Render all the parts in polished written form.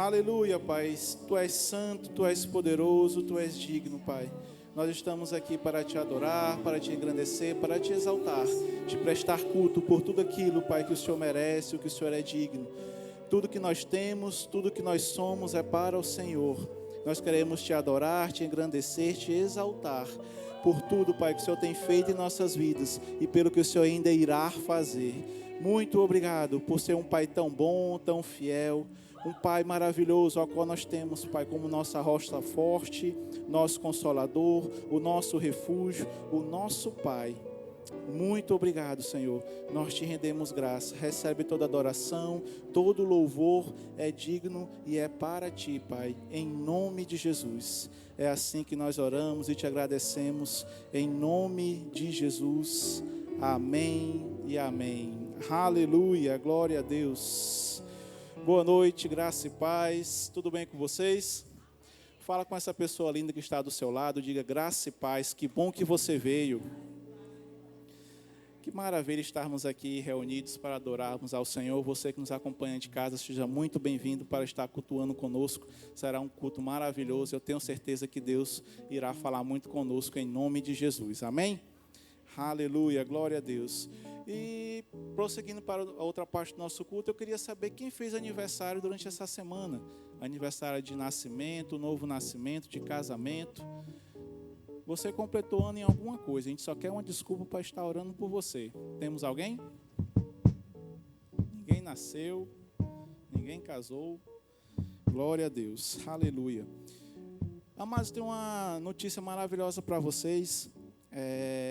Aleluia, Pai. Tu és santo, Tu és poderoso, Tu és digno, Pai. Nós estamos aqui para Te adorar, para Te engrandecer, para Te exaltar, Te prestar culto por tudo aquilo, Pai, que o Senhor merece, o que o Senhor é digno. Tudo que nós temos, tudo que nós somos é para o Senhor. Nós queremos Te adorar, Te engrandecer, Te exaltar por tudo, Pai, que o Senhor tem feito em nossas vidas e pelo que o Senhor ainda irá fazer. Muito obrigado por ser um Pai tão bom, tão fiel, um Pai maravilhoso ao qual nós temos, Pai, como nossa rocha forte, nosso consolador, o nosso refúgio, o nosso Pai. Muito obrigado, Senhor. Nós Te rendemos graça. Recebe toda adoração, todo louvor é digno e é para Ti, Pai, em nome de Jesus. É assim que nós oramos e Te agradecemos, em nome de Jesus. Amém e amém. Aleluia, glória a Deus. Boa noite, graça e paz. Tudo bem com vocês? Fala com essa pessoa linda que está do seu lado, diga graça e paz. Que bom que você veio. Que maravilha estarmos aqui reunidos para adorarmos ao Senhor. Você que nos acompanha de casa, seja muito bem-vindo para estar cultuando conosco. Será um culto maravilhoso. Eu tenho certeza que Deus irá falar muito conosco em nome de Jesus. Amém? Aleluia, glória a Deus. E prosseguindo para a outra parte do nosso culto, eu queria saber quem fez aniversário durante essa semana. Aniversário de nascimento, novo nascimento, de casamento. Você completou ano em alguma coisa, a gente só quer uma desculpa para estar orando por você. Temos alguém? Ninguém nasceu, ninguém casou. Glória a Deus, aleluia. Amados, tem uma notícia maravilhosa para vocês.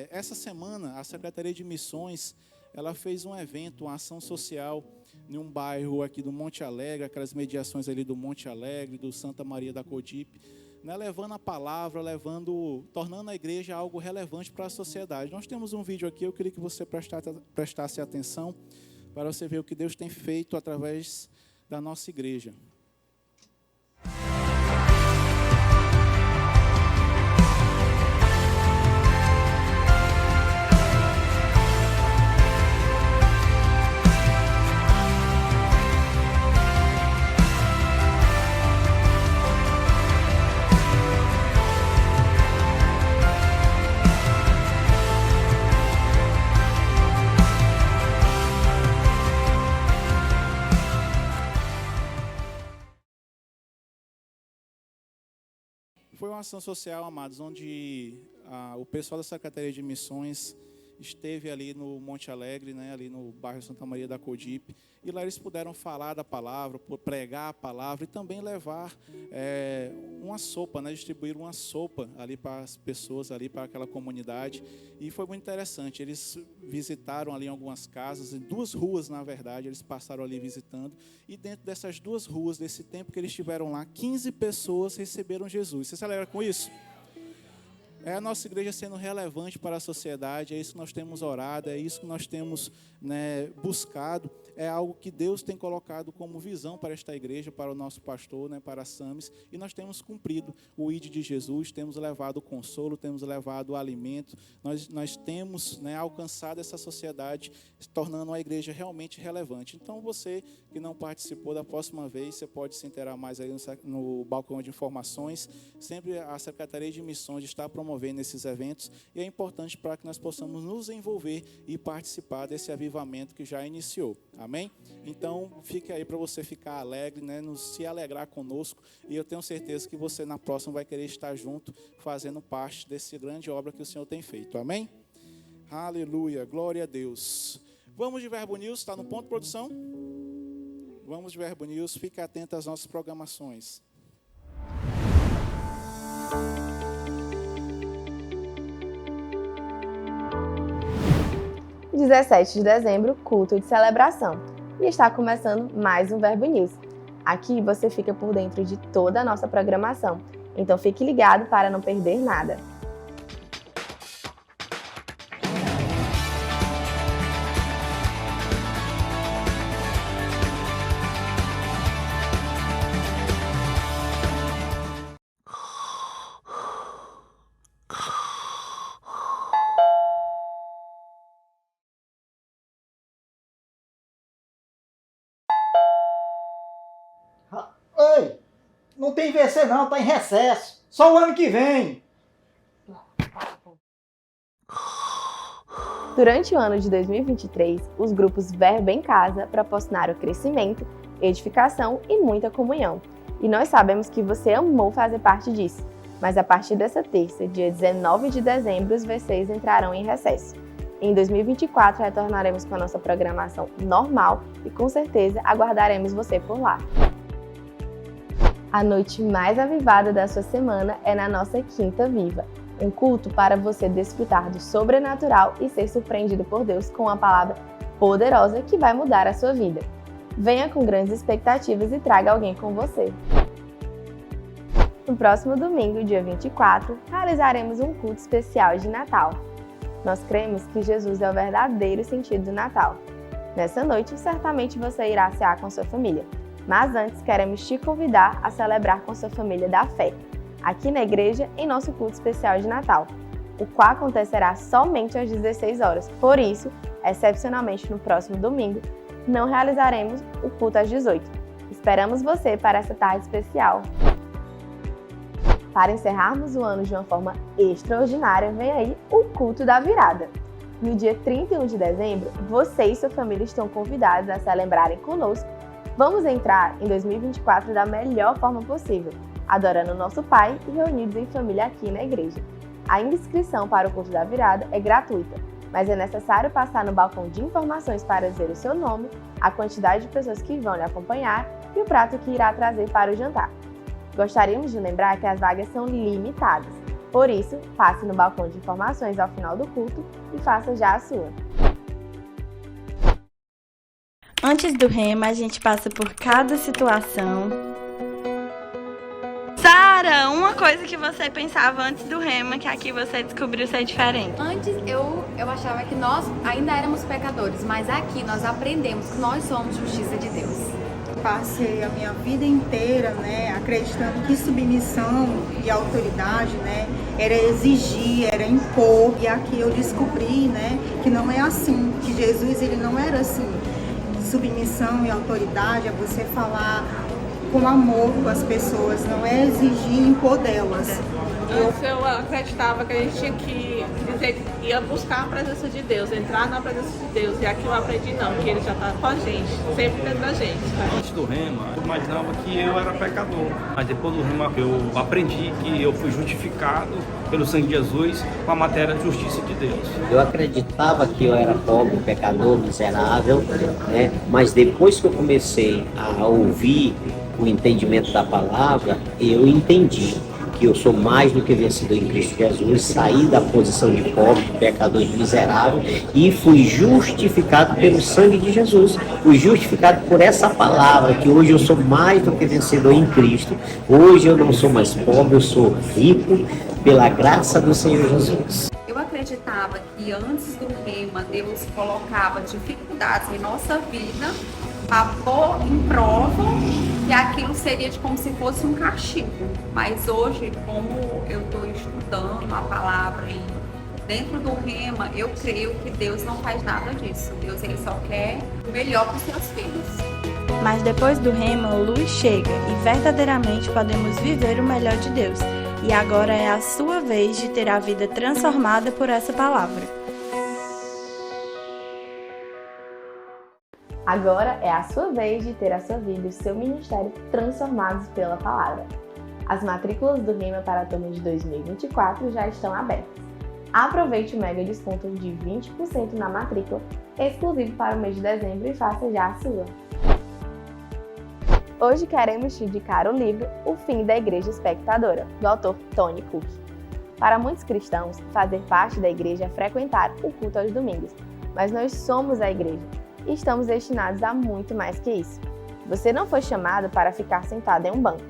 Essa semana, a Secretaria de Missões, ela fez um evento, uma ação social, em um bairro aqui do Monte Alegre, aquelas mediações ali do Monte Alegre, do Santa Maria da Codipe, né, levando a palavra, tornando a igreja algo relevante para a sociedade. Nós temos um vídeo aqui, eu queria que você prestasse atenção, para você ver o que Deus tem feito através da nossa igreja. Foi uma ação social, amados, onde o pessoal da Secretaria de Missões esteve ali no Monte Alegre, né, ali no bairro Santa Maria da Codipe, e lá eles puderam falar da palavra, pregar a palavra e também levar uma sopa, né, distribuir uma sopa ali para as pessoas, ali para aquela comunidade, e foi muito interessante. Eles visitaram ali algumas casas, em 2 ruas, na verdade, eles passaram ali visitando, e dentro dessas 2 ruas, desse tempo que eles estiveram lá, 15 pessoas receberam Jesus. Você se alegra com isso? É a nossa igreja sendo relevante para a sociedade, é isso que nós temos orado, é isso que nós temos, né, buscado, é algo que Deus tem colocado como visão para esta igreja, para o nosso pastor, né, para a SAMES, e nós temos cumprido o ID de Jesus, temos levado o consolo, temos levado o alimento, nós temos, né, alcançado essa sociedade, tornando a igreja realmente relevante. Então você que não participou, da próxima vez, você pode se inteirar mais aí no balcão de informações. Sempre a Secretaria de Missões está promovendo esses eventos e é importante para que nós possamos nos envolver e participar desse avivamento que já iniciou. Amém? Então, fique aí para você ficar alegre, né? Se alegrar conosco, e eu tenho certeza que você na próxima vai querer estar junto, fazendo parte dessa grande obra que o Senhor tem feito. Amém? Aleluia, glória a Deus. Vamos de Verbo News, está no ponto, produção? Vamos de Verbo News, fique atento às nossas programações. 17 de dezembro, culto de celebração. E está começando mais um Verbo News. Aqui você fica por dentro de toda a nossa programação. Então fique ligado para não perder nada. Oi! Não tem IVC não, tá em recesso. Só o ano que vem. Durante o ano de 2023, os grupos Verbo em Casa proporcionaram crescimento, edificação e muita comunhão. E nós sabemos que você amou fazer parte disso. Mas a partir dessa terça, dia 19 de dezembro, os VCs entrarão em recesso. Em 2024, retornaremos com a nossa programação normal e com certeza aguardaremos você por lá. A noite mais avivada da sua semana é na nossa Quinta Viva, um culto para você desfrutar do sobrenatural e ser surpreendido por Deus com uma palavra poderosa que vai mudar a sua vida. Venha com grandes expectativas e traga alguém com você. No próximo domingo, dia 24, realizaremos um culto especial de Natal. Nós cremos que Jesus é o verdadeiro sentido do Natal. Nessa noite, certamente você irá cear com sua família. Mas antes, queremos te convidar a celebrar com sua família da fé, aqui na igreja, em nosso culto especial de Natal, o qual acontecerá somente às 16 horas. Por isso, excepcionalmente no próximo domingo, não realizaremos o culto às 18. Esperamos você para essa tarde especial. Para encerrarmos o ano de uma forma extraordinária, vem aí o culto da virada. No dia 31 de dezembro, você e sua família estão convidados a celebrarem conosco. Vamos entrar em 2024 da melhor forma possível, adorando o nosso Pai e reunidos em família aqui na igreja. A inscrição para o culto da virada é gratuita, mas é necessário passar no balcão de informações para dizer o seu nome, a quantidade de pessoas que vão lhe acompanhar e o prato que irá trazer para o jantar. Gostaríamos de lembrar que as vagas são limitadas, por isso, passe no balcão de informações ao final do culto e faça já a sua. Antes do rema, a gente passa por cada situação. Sara, uma coisa que você pensava antes do rema, que aqui você descobriu ser diferente. Antes eu achava que nós ainda éramos pecadores, mas aqui nós aprendemos que nós somos justiça de Deus. Passei a minha vida inteira, né, acreditando que submissão e autoridade, né, era exigir, era impor. E aqui eu descobri, né, que não é assim, que Jesus ele não era assim. Submissão e autoridade é você falar com amor com as pessoas, não é exigir e impor delas. Eu acreditava que a gente tinha que dizer que ia buscar a presença de Deus, entrar na presença de Deus. E aqui eu aprendi não, que Ele já está com a gente, sempre dentro da gente. Tá? Antes do rema, eu imaginava que eu era pecador. Mas depois do rema, eu aprendi que eu fui justificado pelo sangue de Jesus com a matéria de justiça de Deus. Eu acreditava que eu era pobre, pecador, miserável, né? Mas depois que eu comecei a ouvir o entendimento da palavra, eu entendi que eu sou mais do que vencedor em Cristo Jesus, saí da posição de pobre, de pecador, de miserável e fui justificado pelo sangue de Jesus. Fui justificado por essa palavra, que hoje eu sou mais do que vencedor em Cristo. Hoje eu não sou mais pobre, eu sou rico pela graça do Senhor Jesus. Eu acreditava que antes do rema Deus colocava dificuldades em nossa vida para pôr em prova, que aquilo seria como se fosse um castigo. Mas hoje, como eu estou estudando a palavra e dentro do rema, eu creio que Deus não faz nada disso. Deus ele só quer o melhor para os seus filhos. Mas depois do rema, a luz chega e verdadeiramente podemos viver o melhor de Deus. E agora é a sua vez de ter a vida transformada por essa palavra. Agora é a sua vez de ter a sua vida e o seu ministério transformados pela palavra. As matrículas do rema para a turma de 2024 já estão abertas. Aproveite o mega desconto de 20% na matrícula, exclusivo para o mês de dezembro, e faça já a sua. Hoje queremos te indicar o livro O Fim da Igreja Espectadora, do autor Tony Cook. Para muitos cristãos, fazer parte da igreja é frequentar o culto aos domingos, mas nós somos a igreja e estamos destinados a muito mais que isso. Você não foi chamado para ficar sentado em um banco,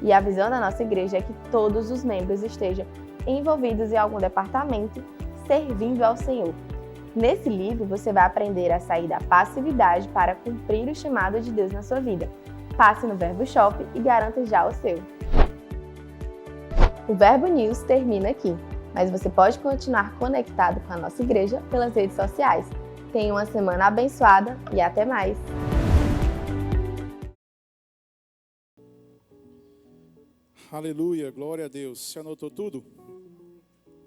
e a visão da nossa igreja é que todos os membros estejam envolvidos em algum departamento, servindo ao Senhor. Nesse livro, você vai aprender a sair da passividade para cumprir o chamado de Deus na sua vida. Passe no Verbo Shop e garanta já o seu. O Verbo News termina aqui, mas você pode continuar conectado com a nossa igreja pelas redes sociais. Tenha uma semana abençoada e até mais! Aleluia, glória a Deus. Você anotou tudo?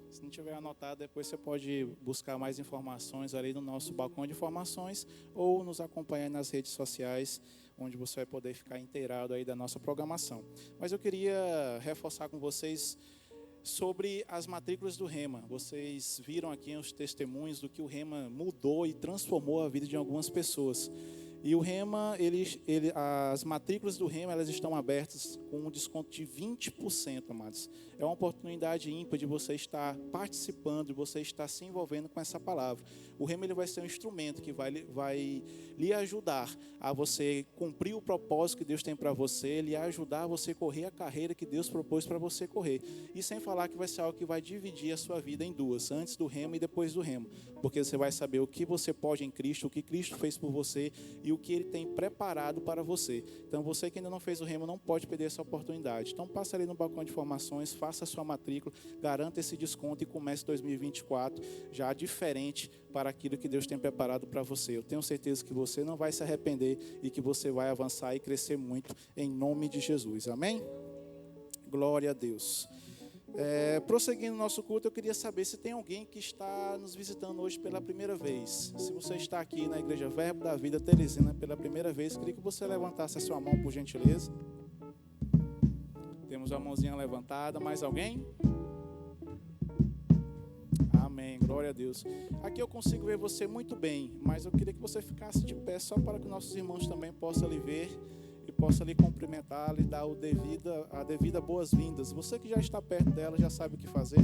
Se não tiver anotado, depois você pode buscar mais informações ali no nosso balcão de informações ou nos acompanhar nas redes sociais, onde você vai poder ficar inteirado aí da nossa programação. Mas eu queria reforçar com vocês sobre as matrículas do Rema. Vocês viram aqui os testemunhos do que o Rema mudou e transformou a vida de algumas pessoas. E o Rema, as matrículas do Rema, elas estão abertas com um desconto de 20%, amados. É uma oportunidade ímpar de você estar participando, de você estar se envolvendo com essa palavra. O Rema, ele vai ser um instrumento que vai lhe ajudar a você cumprir o propósito que Deus tem para você, lhe ajudar a você correr a carreira que Deus propôs para você correr. E sem falar que vai ser algo que vai dividir a sua vida em duas, antes do Rema e depois do Rema. Porque você vai saber o que você pode em Cristo, o que Cristo fez por você e o que Ele tem preparado para você. Então, você que ainda não fez o Rema, não pode perder essa oportunidade. Então, passa ali no balcão de informações, faça a sua matrícula, garanta esse desconto e comece 2024 já diferente para aquilo que Deus tem preparado para você. Eu tenho certeza que você não vai se arrepender e que você vai avançar e crescer muito em nome de Jesus. Amém? Glória a Deus. Prosseguindo o nosso culto, eu queria saber se tem alguém que está nos visitando hoje pela primeira vez. Se você está aqui na Igreja Verbo da Vida Teresina pela primeira vez, eu queria que você levantasse a sua mão, por gentileza. Temos a mãozinha levantada. Mais alguém? Amém, glória a Deus. Aqui eu consigo ver você muito bem, mas eu queria que você ficasse de pé só para que nossos irmãos também possam lhe ver e possa lhe cumprimentar, lhe dar a devida boas-vindas. Você que já está perto dela já sabe o que fazer.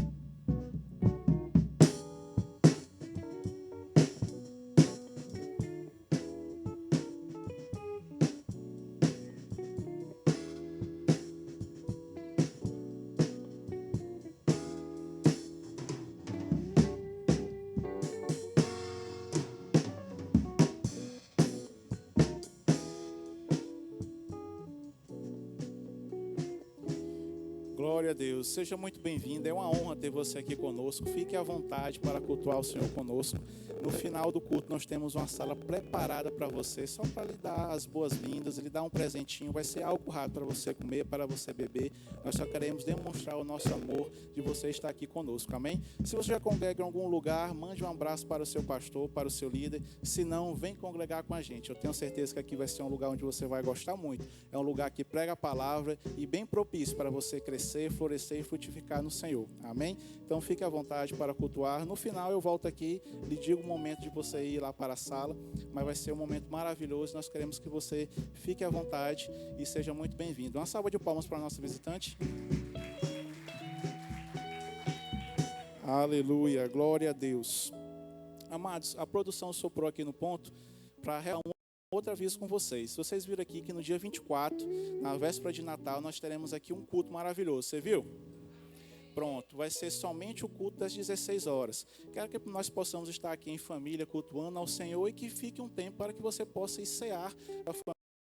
Glória a Deus, seja muito bem-vindo, é uma honra ter você aqui conosco, fique à vontade para cultuar o Senhor conosco. No final do culto nós temos uma sala preparada para você, só para lhe dar as boas-vindas, lhe dar um presentinho, vai ser algo rápido para você comer, para você beber, nós só queremos demonstrar o nosso amor de você estar aqui conosco, amém? Se você já congrega em algum lugar, mande um abraço para o seu pastor, para o seu líder, se não, vem congregar com a gente, eu tenho certeza que aqui vai ser um lugar onde você vai gostar muito, é um lugar que prega a palavra e bem propício para você crescer, florescer e frutificar no Senhor, amém? Então fique à vontade para cultuar. No final eu volto aqui, lhe digo o momento de você ir lá para a sala, mas vai ser um momento maravilhoso, nós queremos que você fique à vontade e seja muito bem-vindo. Uma salva de palmas para a nossa visitante. Aleluia, glória a Deus. Amados, a produção soprou aqui no ponto para realmente outro aviso com vocês. Vocês viram aqui que no dia 24, na véspera de Natal, nós teremos aqui um culto maravilhoso. Você viu? Pronto, vai ser somente o culto das 16 horas. Quero que nós possamos estar aqui em família, cultuando ao Senhor e que fique um tempo para que você possa ir cear a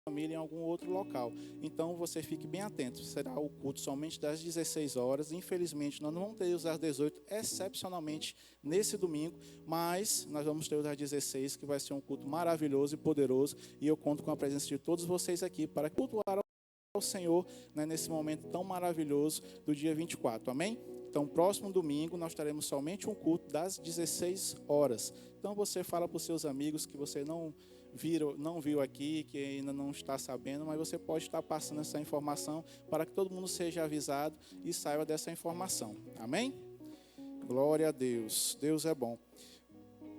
família em algum outro local. Então você fique bem atento, será o culto somente das 16 horas. Infelizmente nós não vamos ter os às 18, excepcionalmente nesse domingo, mas nós vamos ter os às 16, que vai ser um culto maravilhoso e poderoso, e eu conto com a presença de todos vocês aqui para cultuar ao Senhor, né, nesse momento tão maravilhoso do dia 24, amém? Então próximo domingo nós teremos somente um culto das 16 horas. Então você fala para os seus amigos que você não viu aqui, que ainda não está sabendo, mas você pode estar passando essa informação para que todo mundo seja avisado e saiba dessa informação. Amém? Glória a Deus. Deus é bom.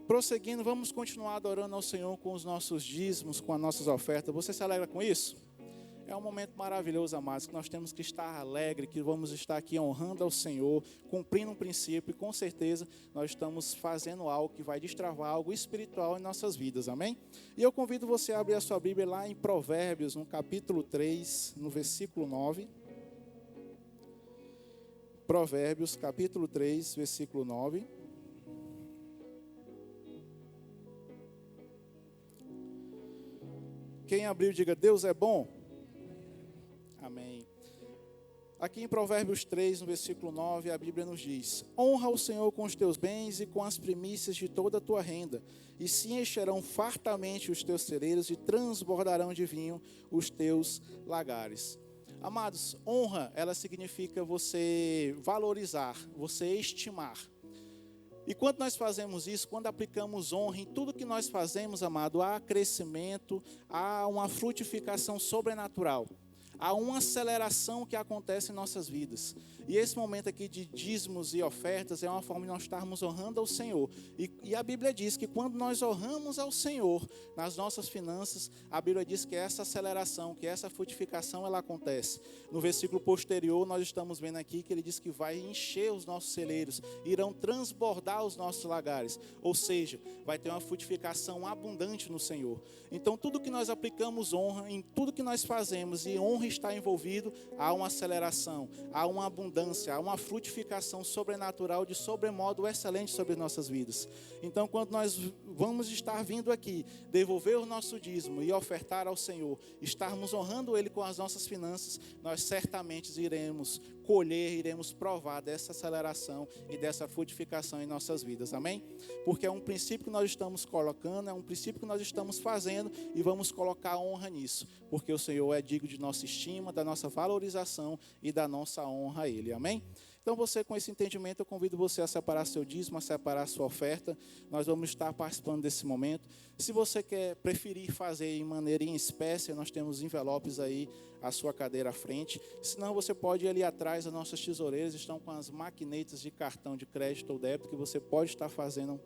Prosseguindo, vamos continuar adorando ao Senhor com os nossos dízimos, com as nossas ofertas. Você se alegra com isso? É um momento maravilhoso, amados, que nós temos que estar alegre, que vamos estar aqui honrando ao Senhor, cumprindo um princípio, e com certeza nós estamos fazendo algo que vai destravar algo espiritual em nossas vidas, amém? E eu convido você a abrir a sua Bíblia lá em Provérbios, no capítulo 3, no versículo 9. Provérbios, capítulo 3, versículo 9. Quem abriu, diga: Deus é bom. Amém. Aqui em Provérbios 3, no versículo 9, a Bíblia nos diz: honra o Senhor com os teus bens e com as primícias de toda a tua renda, e se encherão fartamente os teus celeiros e transbordarão de vinho os teus lagares. Amados, honra, ela significa você valorizar, você estimar. E quando nós fazemos isso, quando aplicamos honra em tudo que nós fazemos, amado, há crescimento, há uma frutificação sobrenatural. Há uma aceleração que acontece em nossas vidas. E esse momento aqui de dízimos e ofertas é uma forma de nós estarmos honrando ao Senhor. E a Bíblia diz que quando nós honramos ao Senhor nas nossas finanças, a Bíblia diz que essa aceleração, que essa frutificação, ela acontece. No versículo posterior, nós estamos vendo aqui que ele diz que vai encher os nossos celeiros, irão transbordar os nossos lagares. Ou seja, vai ter uma frutificação abundante no Senhor. Então, tudo que nós aplicamos honra, em tudo que nós fazemos e honra está envolvido, há uma aceleração, há uma abundância, há uma frutificação sobrenatural de sobremodo excelente sobre nossas vidas. Então, quando nós vamos estar vindo aqui, devolver o nosso dízimo e ofertar ao Senhor, estarmos honrando Ele com as nossas finanças, nós certamente iremos colher, iremos provar dessa aceleração e dessa frutificação em nossas vidas, amém? Porque é um princípio que nós estamos colocando, é um princípio que nós estamos fazendo e vamos colocar honra nisso, porque o Senhor é digno de nossa estima, da nossa valorização e da nossa honra a Ele, amém? Então você, com esse entendimento, eu convido você a separar seu dízimo, a separar sua oferta. Nós vamos estar participando desse momento. Se você quer preferir fazer em maneira em espécie, nós temos envelopes aí à sua cadeira à frente. Se não, você pode ir ali atrás, as nossas tesoureiras estão com as maquinetas de cartão de crédito ou débito que você pode estar fazendo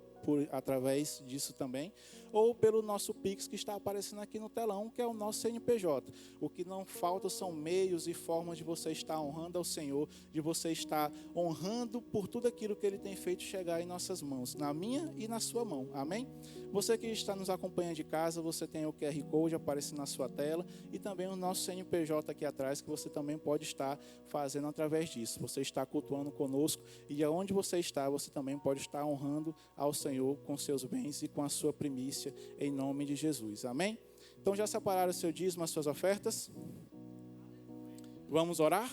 através disso também, ou pelo nosso Pix que está aparecendo aqui no telão, que é o nosso CNPJ. O que não falta são meios e formas de você estar honrando ao Senhor, de você estar honrando por tudo aquilo que Ele tem feito chegar em nossas mãos, na minha e na sua mão, amém? Você que está nos acompanhando de casa, você tem o QR Code aparecendo na sua tela e também o nosso CNPJ aqui atrás, que você também pode estar fazendo através disso. Você está cultuando conosco e aonde você está, você também pode estar honrando ao Senhor com seus bens e com a sua primícia, em nome de Jesus, amém? Então já separaram o seu dízimo, as suas ofertas? Vamos orar?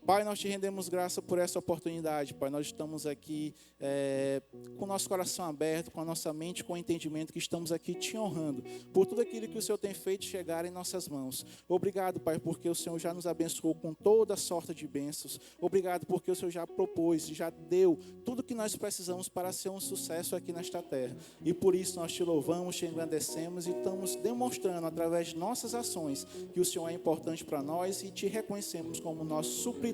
Pai, nós te rendemos graça por essa oportunidade, Pai. Nós estamos aqui com o nosso coração aberto, com a nossa mente, com o entendimento que estamos aqui te honrando por tudo aquilo que o Senhor tem feito chegar em nossas mãos. Obrigado, Pai, porque o Senhor já nos abençoou com toda sorte de bênçãos. Obrigado porque o Senhor já propôs, já deu tudo que nós precisamos para ser um sucesso aqui nesta terra. E por isso nós te louvamos, te engrandecemos e estamos demonstrando através de nossas ações que o Senhor é importante para nós e te reconhecemos como nosso supridor.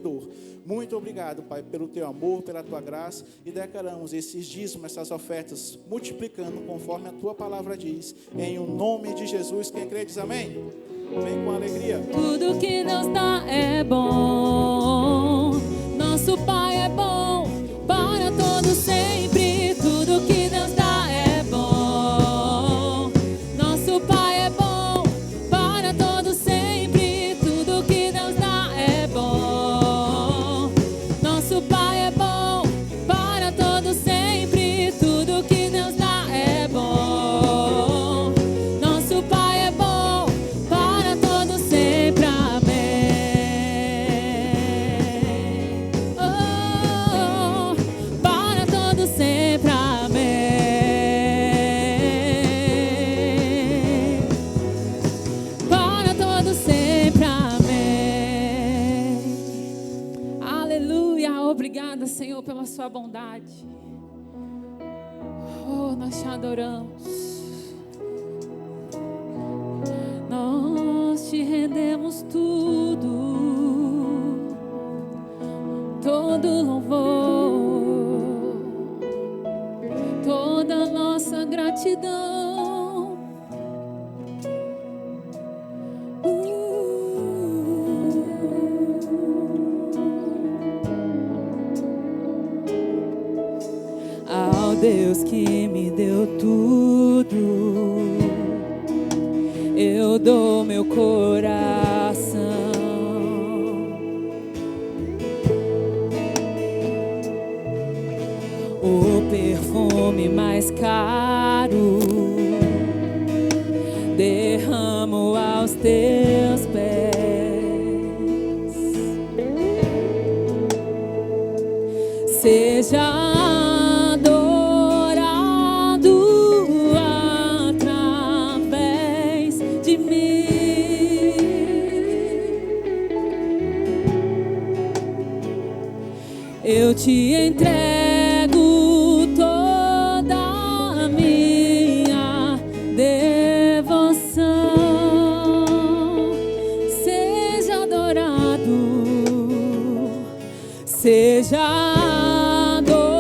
Muito obrigado, Pai, pelo teu amor, pela tua graça, e declaramos esses dízimos, essas ofertas, multiplicando conforme a tua palavra diz, em o nome de Jesus. Quem crê diz amém? Vem com alegria. Tudo que Deus dá é bom, nosso Pai é bom, para todo sempre. Tudo que Deus dá é bom, nosso Pai é bom, para todo sempre. Tudo que Deus dá é bom, nosso Pai é bom, para todo sempre. Tudo que Deus dá é bom, nosso Pai é bom, para todo sempre. Amém. Oh, para todo sempre. Amém. Para todo sempre. Amém. Aleluia. Obrigada, Senhor, pela sua bondade. Oh, nós te adoramos. Nós te rendemos tudo, todo louvor, toda nossa gratidão. Ao Deus que me deu tudo, eu dou meu coração. O perfume mais caro derramo aos teus pés. Seja entrego toda a minha devoção. Seja adorado, seja adorado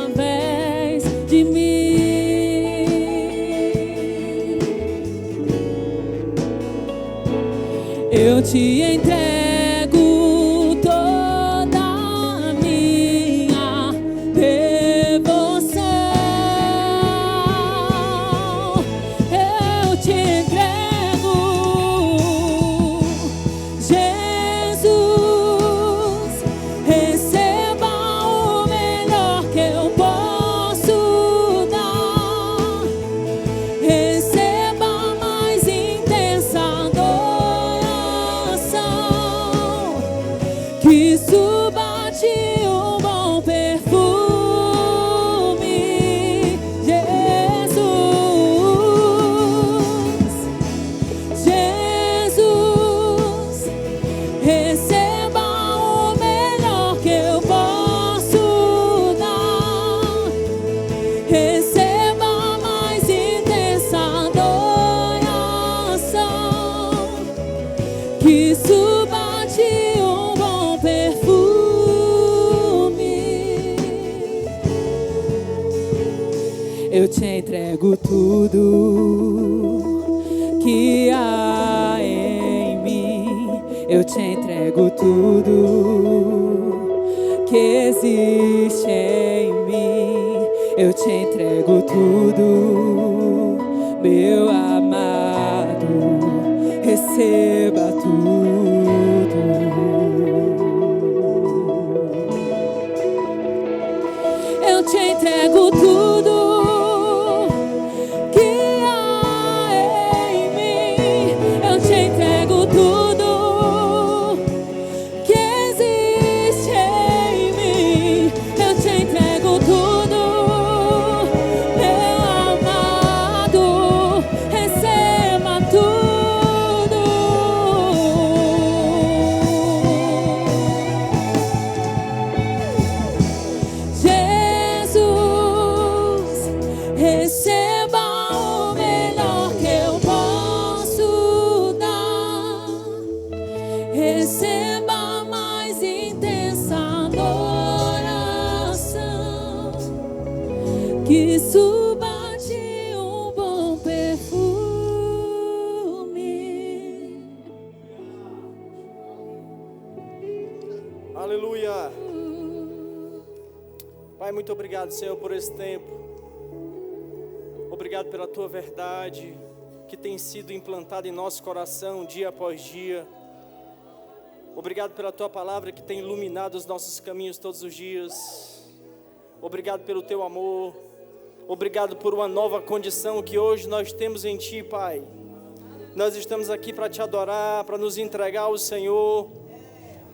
através de mim. Eu te entrego toda a minha devoção. Eu te entrego, Jesus. Receba o melhor que eu posso dar. Receba a mais intensa adoração, que suba de um bom perfume. Jesus, Jesus, receba o melhor que eu posso dar. Receba a mais intensa adoração, que suba de um bom perfume. Eu te entrego tudo que há em mim. Eu te entrego tudo que existe em mim. Eu te entrego tudo, meu amado. Receba tudo. Eu te entrego tudo que há em mim. Eu te entrego tudo que existe em mim. Eu te entrego tudo, meu amado. Receba tudo. Jesus, receba o melhor que eu posso dar. Receba a mais intensa adoração, que suba de um bom perfume. Aleluia. Pai, muito obrigado, Senhor, por esse tempo. Obrigado pela Tua verdade que tem sido implantada em nosso coração dia após dia. Obrigado pela Tua palavra que tem iluminado os nossos caminhos todos os dias. Obrigado pelo Teu amor. Obrigado por uma nova condição que hoje nós temos em Ti, Pai. Nós estamos aqui para Te adorar, para nos entregar ao Senhor.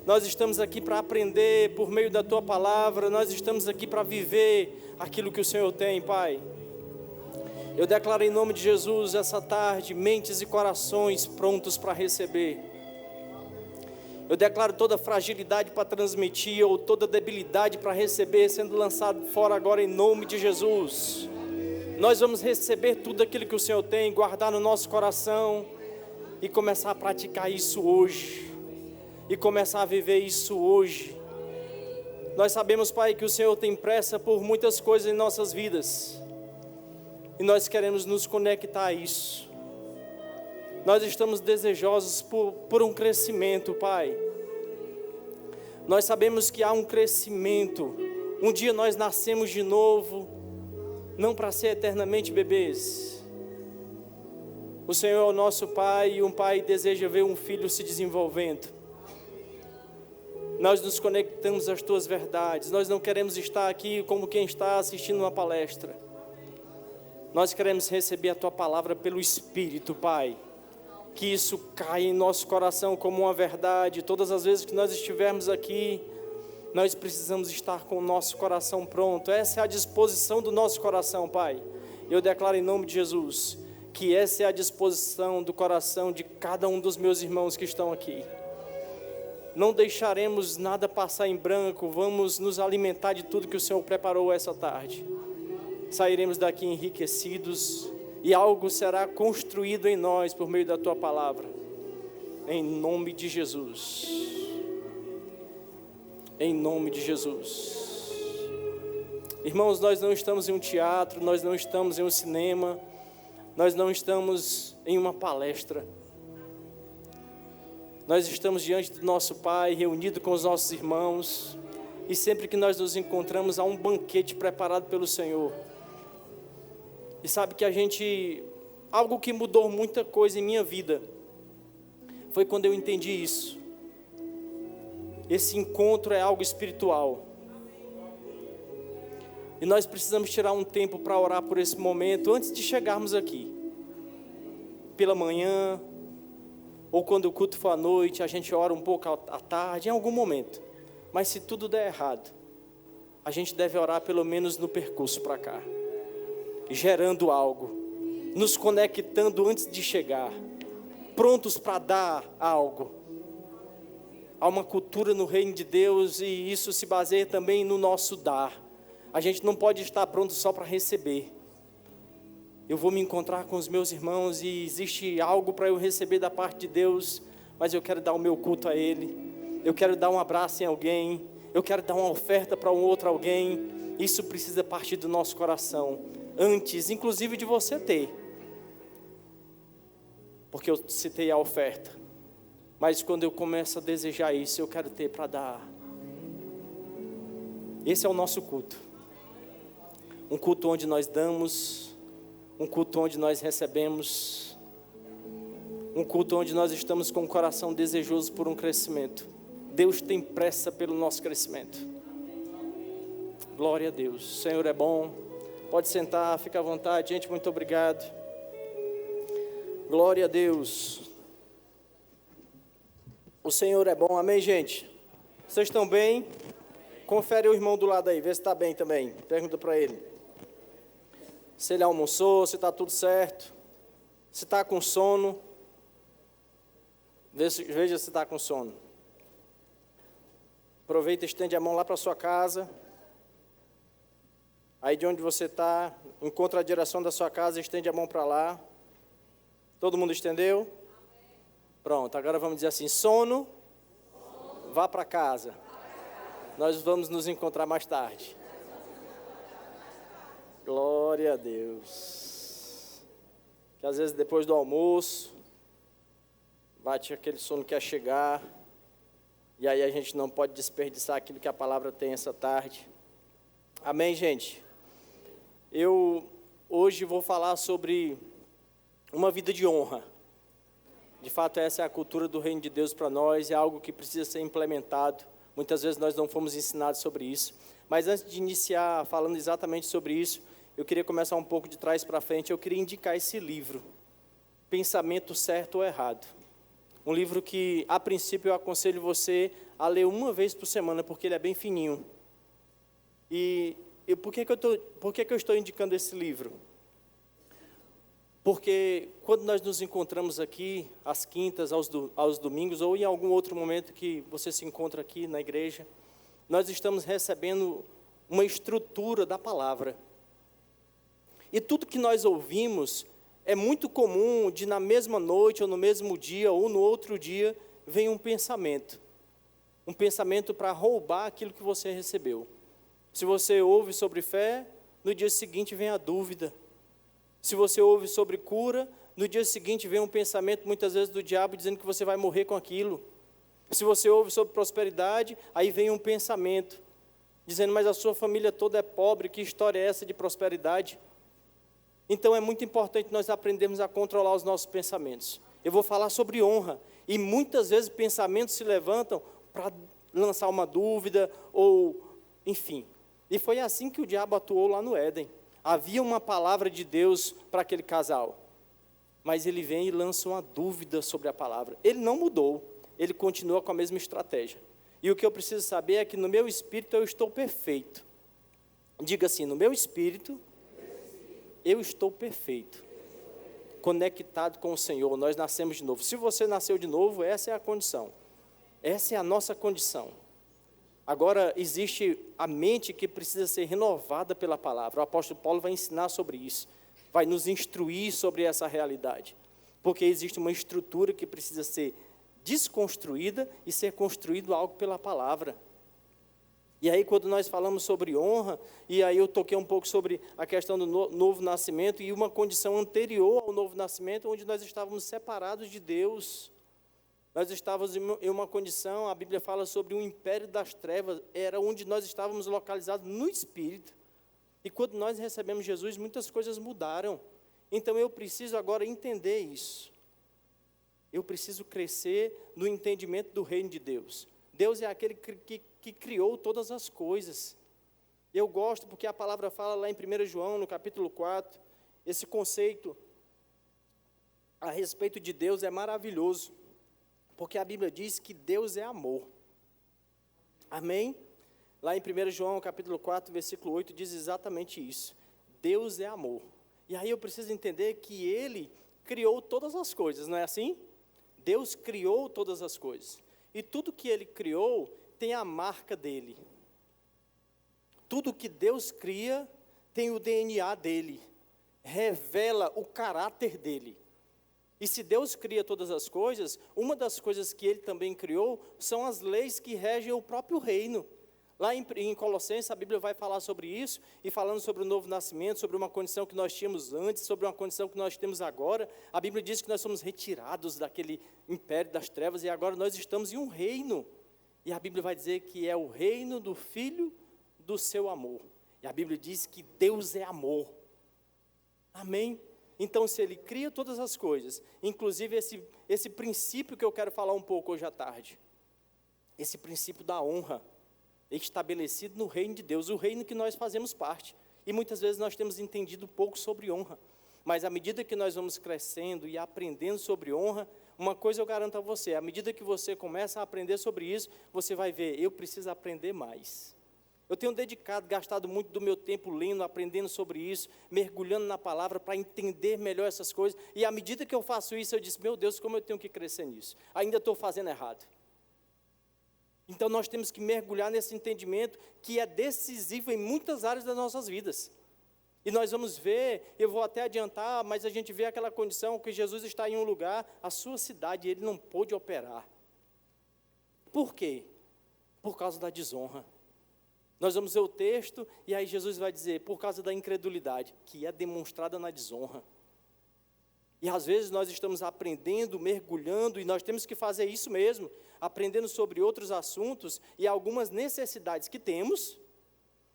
Nós estamos aqui para aprender por meio da Tua palavra. Nós estamos aqui para viver aquilo que o Senhor tem, Pai. Eu declaro em nome de Jesus essa tarde, mentes e corações prontos para receber. Eu declaro toda fragilidade para transmitir, ou toda debilidade para receber, sendo lançado fora agora em nome de Jesus. Nós vamos receber tudo aquilo que o Senhor tem, guardar no nosso coração e começar a praticar isso hoje. E começar a viver isso hoje. Nós sabemos, Pai, que o Senhor tem pressa por muitas coisas em nossas vidas. E nós queremos nos conectar a isso. Nós estamos desejosos por um crescimento, Pai. Nós sabemos que há um crescimento. Um dia nós nascemos de novo, não para ser eternamente bebês. O Senhor é o nosso Pai e um pai deseja ver um filho se desenvolvendo. Nós nos conectamos às Tuas verdades. Nós não queremos estar aqui como quem está assistindo uma palestra. Nós queremos receber a Tua palavra pelo Espírito, Pai. Que isso caia em nosso coração como uma verdade. Todas as vezes que nós estivermos aqui, nós precisamos estar com o nosso coração pronto. Essa é a disposição do nosso coração, Pai. Eu declaro em nome de Jesus que essa é a disposição do coração de cada um dos meus irmãos que estão aqui. não deixaremos nada passar em branco, vamos nos alimentar de tudo que o Senhor preparou essa tarde. Sairemos daqui enriquecidos e algo será construído em nós por meio da Tua palavra. Em nome de Jesus. Em nome de Jesus. Irmãos, nós não estamos em um teatro, nós não estamos em um cinema, nós não estamos em uma palestra. Nós estamos diante do nosso Pai, reunido com os nossos irmãos, e sempre que nós nos encontramos há um banquete preparado pelo Senhor. E sabe que algo que mudou muita coisa em minha vida, foi quando eu entendi isso. Esse encontro é algo espiritual. E nós precisamos tirar um tempo para orar por esse momento, antes de chegarmos aqui. Pela manhã, ou quando o culto for à noite, a gente ora um pouco à tarde, em algum momento. Mas se tudo der errado, a gente deve orar pelo menos no percurso para cá. Gerando algo, nos conectando antes de chegar, prontos para dar algo. Há uma cultura no reino de Deus e isso se baseia também no nosso dar. A gente não pode estar pronto só para receber. Eu vou me encontrar com os meus irmãos e existe algo para eu receber da parte de Deus, mas eu quero dar o meu culto a Ele, eu quero dar um abraço em alguém, eu quero dar uma oferta para um outro alguém. Isso precisa partir do nosso coração, antes inclusive de você ter, porque eu citei a oferta, mas quando eu começo a desejar isso, eu quero ter para dar. Esse é o nosso culto, um culto onde nós damos, um culto onde nós recebemos, um culto onde nós estamos com o coração desejoso por um crescimento. Deus tem pressa pelo nosso crescimento. Glória a Deus. O Senhor é bom. Pode sentar, fica à vontade. Gente, muito obrigado. Glória a Deus. O Senhor é bom. Amém, gente? Vocês estão bem? Confere o irmão do lado aí, vê se está bem também. Pergunta para ele se ele almoçou, se está tudo certo, se está com sono. Veja se está com sono. Aproveita e estende a mão lá para a sua casa. Aí de onde você está, encontra a direção da sua casa, estende a mão para lá. Todo mundo estendeu? Pronto, agora vamos dizer assim: sono, vá para casa. Nós vamos nos encontrar mais tarde. Glória a Deus. Que às vezes depois do almoço, bate aquele sono que quer chegar, e aí a gente não pode desperdiçar aquilo que a palavra tem essa tarde. Amém, gente? Eu hoje vou falar sobre uma vida de honra. De fato, essa é a cultura do reino de Deus para nós, é algo que precisa ser implementado. Muitas vezes nós não fomos ensinados sobre isso. Mas antes de iniciar falando exatamente sobre isso, eu queria começar um pouco de trás para frente. Eu queria indicar esse livro, Pensamento Certo ou Errado. Um livro que, a princípio, eu aconselho você a ler uma vez por semana, porque ele é bem fininho. E por que eu estou indicando esse livro? Porque quando nós nos encontramos aqui, às quintas, aos domingos, ou em algum outro momento que você se encontra aqui na igreja, nós estamos recebendo uma estrutura da palavra. E tudo que nós ouvimos, é muito comum de na mesma noite, ou no mesmo dia, ou no outro dia, vem um pensamento para roubar aquilo que você recebeu. Se você ouve sobre fé, no dia seguinte vem a dúvida. Se você ouve sobre cura, no dia seguinte vem um pensamento, muitas vezes do diabo, dizendo que você vai morrer com aquilo. Se você ouve sobre prosperidade, aí vem um pensamento, dizendo, mas a sua família toda é pobre, que história é essa de prosperidade? Então é muito importante nós aprendermos a controlar os nossos pensamentos. Eu vou falar sobre honra, e muitas vezes pensamentos se levantam para lançar uma dúvida, ou enfim. E foi assim que o diabo atuou lá no Éden. Havia uma palavra de Deus para aquele casal, mas ele vem e lança uma dúvida sobre a palavra. Ele não mudou, ele continua com a mesma estratégia. E o que eu preciso saber é que no meu espírito eu estou perfeito. Diga assim, no meu espírito eu estou perfeito, conectado com o Senhor. Nós nascemos de novo. Se você nasceu de novo, essa é a condição. Essa é a nossa condição. Agora, existe a mente que precisa ser renovada pela palavra. O apóstolo Paulo vai ensinar sobre isso, vai nos instruir sobre essa realidade. Porque existe uma estrutura que precisa ser desconstruída e ser construído algo pela palavra. E aí, quando nós falamos sobre honra, e aí eu toquei um pouco sobre a questão do novo nascimento e uma condição anterior ao novo nascimento, onde nós estávamos separados de Deus. Nós estávamos em uma condição, a Bíblia fala sobre um império das trevas, era onde nós estávamos localizados no Espírito. E quando nós recebemos Jesus, muitas coisas mudaram. Então eu preciso agora entender isso. Eu preciso crescer no entendimento do reino de Deus. Deus é aquele que criou todas as coisas. Eu gosto porque a palavra fala lá em 1 João, no capítulo 4, esse conceito a respeito de Deus é maravilhoso. Porque a Bíblia diz que Deus é amor. Amém? Lá em 1 João, capítulo 4, versículo 8, diz exatamente isso. Deus é amor. E aí eu preciso entender que Ele criou todas as coisas, não é assim? Deus criou todas as coisas. E tudo que Ele criou tem a marca dEle. Tudo que Deus cria tem o DNA dEle. Revela o caráter dEle. E se Deus cria todas as coisas, uma das coisas que Ele também criou são as leis que regem o próprio reino. Lá em Colossenses, a Bíblia vai falar sobre isso, e falando sobre o novo nascimento, sobre uma condição que nós tínhamos antes, sobre uma condição que nós temos agora. A Bíblia diz que nós somos retirados daquele império das trevas, e agora nós estamos em um reino. E a Bíblia vai dizer que é o reino do Filho do seu amor. E a Bíblia diz que Deus é amor. Amém? Então, se Ele cria todas as coisas, inclusive esse princípio que eu quero falar um pouco hoje à tarde, esse princípio da honra, estabelecido no reino de Deus, o reino que nós fazemos parte. E muitas vezes nós temos entendido pouco sobre honra. Mas à medida que nós vamos crescendo e aprendendo sobre honra, uma coisa eu garanto a você, à medida que você começa a aprender sobre isso, você vai ver, eu preciso aprender mais. Eu tenho gastado muito do meu tempo lendo, aprendendo sobre isso, mergulhando na palavra para entender melhor essas coisas. E à medida que eu faço isso, eu disse, meu Deus, como eu tenho que crescer nisso. Ainda estou fazendo errado. Então nós temos que mergulhar nesse entendimento que é decisivo em muitas áreas das nossas vidas. E nós vamos ver, eu vou até adiantar, mas a gente vê aquela condição que Jesus está em um lugar, a sua cidade, ele não pôde operar. Por quê? Por causa da desonra. Nós vamos ver o texto, e aí Jesus vai dizer, por causa da incredulidade, que é demonstrada na desonra. E às vezes nós estamos aprendendo, mergulhando, e nós temos que fazer isso mesmo, aprendendo sobre outros assuntos e algumas necessidades que temos,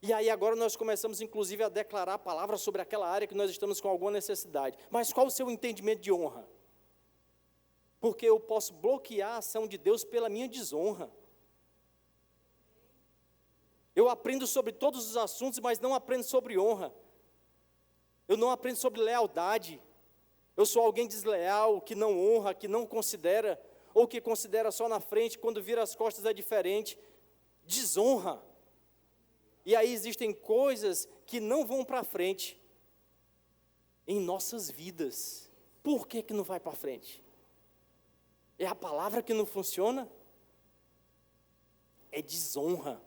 e aí agora nós começamos inclusive a declarar palavras sobre aquela área que nós estamos com alguma necessidade. Mas qual o seu entendimento de honra? Porque eu posso bloquear a ação de Deus pela minha desonra. Eu aprendo sobre todos os assuntos, mas não aprendo sobre honra. Eu não aprendo sobre lealdade. Eu sou alguém desleal, que não honra, que não considera, ou que considera só na frente, quando vira as costas é diferente. Desonra. E aí existem coisas que não vão para frente em nossas vidas. Por que não vai para frente? É a palavra que não funciona? É desonra.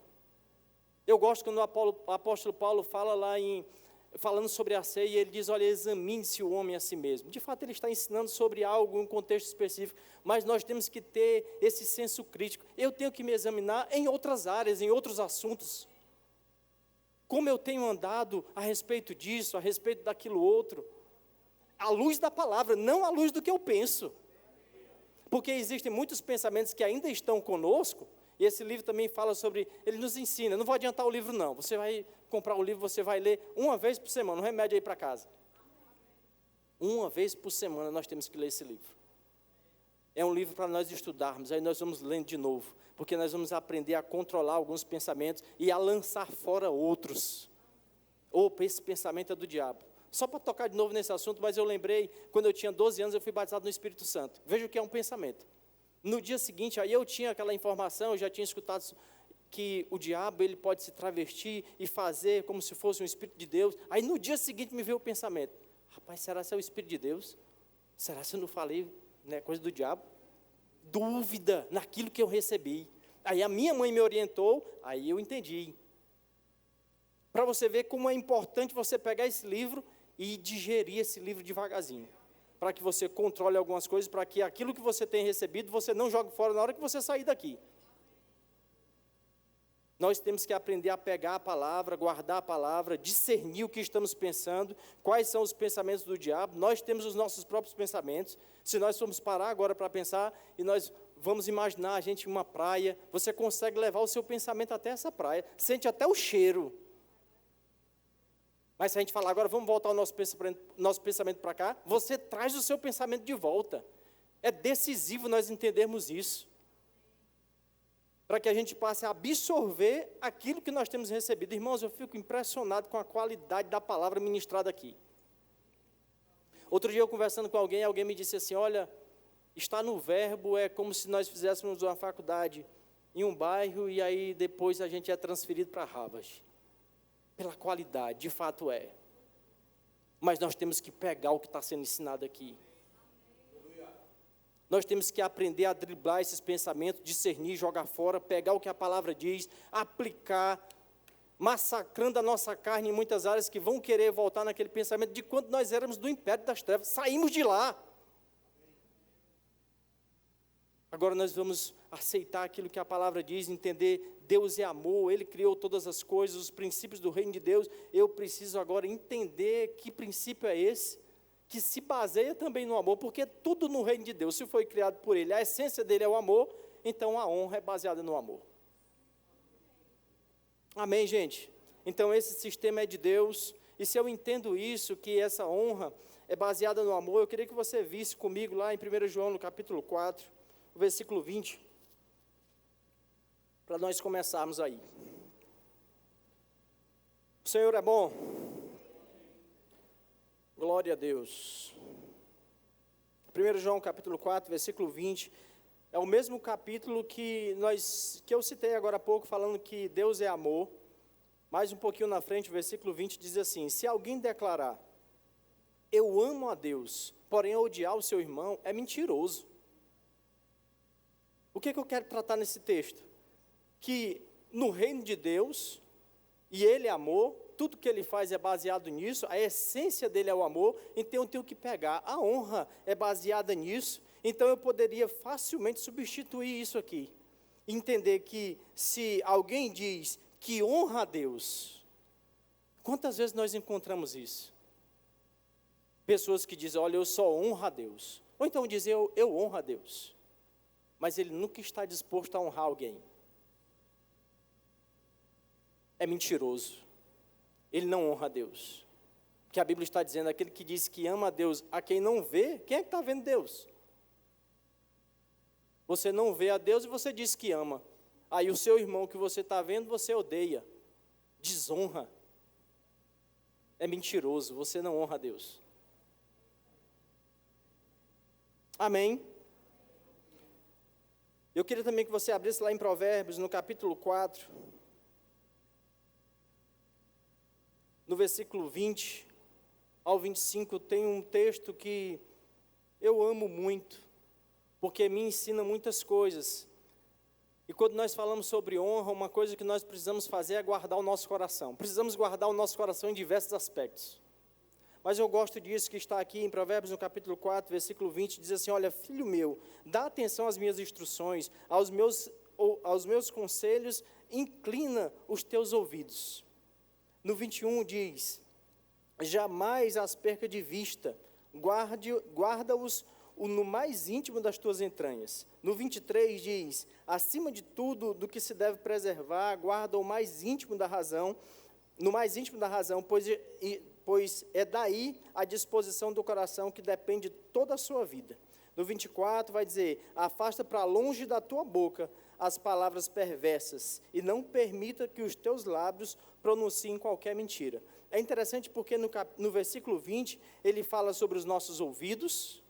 Eu gosto quando o apóstolo Paulo fala lá falando sobre a ceia, e ele diz, olha, examine-se o homem a si mesmo. De fato, ele está ensinando sobre algo, um contexto específico, mas nós temos que ter esse senso crítico. Eu tenho que me examinar em outras áreas, em outros assuntos. Como eu tenho andado a respeito disso, a respeito daquilo outro, à luz da palavra, não à luz do que eu penso. Porque existem muitos pensamentos que ainda estão conosco, e esse livro também fala sobre, ele nos ensina, não vou adiantar o livro não, você vai comprar o livro, você vai ler uma vez por semana, um remédio aí para casa. Uma vez por semana nós temos que ler esse livro. É um livro para nós estudarmos, aí nós vamos lendo de novo, porque nós vamos aprender a controlar alguns pensamentos e a lançar fora outros. Opa, esse pensamento é do diabo. Só para tocar de novo nesse assunto, mas eu lembrei, quando eu tinha 12 anos, eu fui batizado no Espírito Santo. Veja o que é um pensamento. No dia seguinte, aí eu tinha aquela informação, eu já tinha escutado que o diabo ele pode se travestir e fazer como se fosse um Espírito de Deus. Aí no dia seguinte me veio o pensamento, rapaz, será que é o Espírito de Deus? Será que eu não falei, né, coisa do diabo? dúvida naquilo que eu recebi. Aí a minha mãe me orientou, aí eu entendi. Para você ver como é importante você pegar esse livro e digerir esse livro devagarzinho. Para que você controle algumas coisas, para que aquilo que você tem recebido, você não jogue fora na hora que você sair daqui. Nós temos que aprender a pegar a palavra, guardar a palavra, discernir o que estamos pensando, quais são os pensamentos do diabo. Nós temos os nossos próprios pensamentos. Se nós formos parar agora para pensar, e nós vamos imaginar a gente em uma praia, você consegue levar o seu pensamento até essa praia, sente até o cheiro. Mas se a gente falar agora, vamos voltar o nosso pensamento para cá, você traz o seu pensamento de volta. É decisivo nós entendermos isso, para que a gente passe a absorver aquilo que nós temos recebido. Irmãos, eu fico impressionado com a qualidade da palavra ministrada aqui. Outro dia eu conversando com alguém me disse assim, olha, estar no verbo é como se nós fizéssemos uma faculdade em um bairro e aí depois a gente é transferido para Harvard. Pela qualidade, de fato é. Mas nós temos que pegar o que está sendo ensinado aqui. Nós temos que aprender a driblar esses pensamentos, discernir, jogar fora, pegar o que a palavra diz, aplicar, massacrando a nossa carne em muitas áreas que vão querer voltar naquele pensamento de quando nós éramos do império das trevas. Saímos de lá. Agora nós vamos aceitar aquilo que a palavra diz, entender Deus é amor, Ele criou todas as coisas, os princípios do reino de Deus. Eu preciso agora entender que princípio é esse, que se baseia também no amor, porque tudo no reino de Deus, se foi criado por Ele, a essência dele é o amor, então a honra é baseada no amor. Amém, gente? Então esse sistema é de Deus, e se eu entendo isso, que essa honra é baseada no amor, eu queria que você visse comigo lá em 1 João, no capítulo 4, o versículo 20, para nós começarmos aí. O Senhor é bom. Glória a Deus. 1 João capítulo 4, versículo 20, é o mesmo capítulo que eu citei agora há pouco, falando que Deus é amor. Mais um pouquinho na frente, o versículo 20 diz assim, se alguém declarar, eu amo a Deus, porém odiar o seu irmão, é mentiroso. O que eu quero tratar nesse texto? Que no reino de Deus, e Ele é amor, tudo que Ele faz é baseado nisso, a essência dele é o amor, então eu tenho que pegar, a honra é baseada nisso, então eu poderia facilmente substituir isso aqui, entender que se alguém diz que honra a Deus, quantas vezes nós encontramos isso? Pessoas que dizem, olha, eu só honro a Deus, ou então dizem, eu honro a Deus, mas ele nunca está disposto a honrar alguém. É mentiroso. Ele não honra a Deus. Porque a Bíblia está dizendo, aquele que diz que ama a Deus, a quem não vê, quem é que está vendo Deus? Você não vê a Deus e você diz que ama. Aí o seu irmão que você está vendo, você odeia, desonra. É mentiroso, você não honra a Deus. Amém? Eu queria também que você abrisse lá em Provérbios, no capítulo 4, no versículo 20 ao 25, tem um texto que eu amo muito, porque me ensina muitas coisas. E quando nós falamos sobre honra, uma coisa que nós precisamos fazer é guardar o nosso coração. Precisamos guardar o nosso coração em diversos aspectos. Mas eu gosto disso que está aqui em Provérbios, no capítulo 4, versículo 20, diz assim, olha, filho meu, dá atenção às minhas instruções, aos meus conselhos, inclina os teus ouvidos. No 21 diz, jamais as perca de vista, guarda-os no mais íntimo das tuas entranhas. No 23 diz, acima de tudo do que se deve preservar, guarda o mais íntimo da razão, no mais íntimo da razão, pois é daí a disposição do coração que depende toda a sua vida. No 24 vai dizer, afasta para longe da tua boca as palavras perversas e não permita que os teus lábios pronunciem qualquer mentira. É interessante porque no versículo 20, ele fala sobre os nossos ouvidos,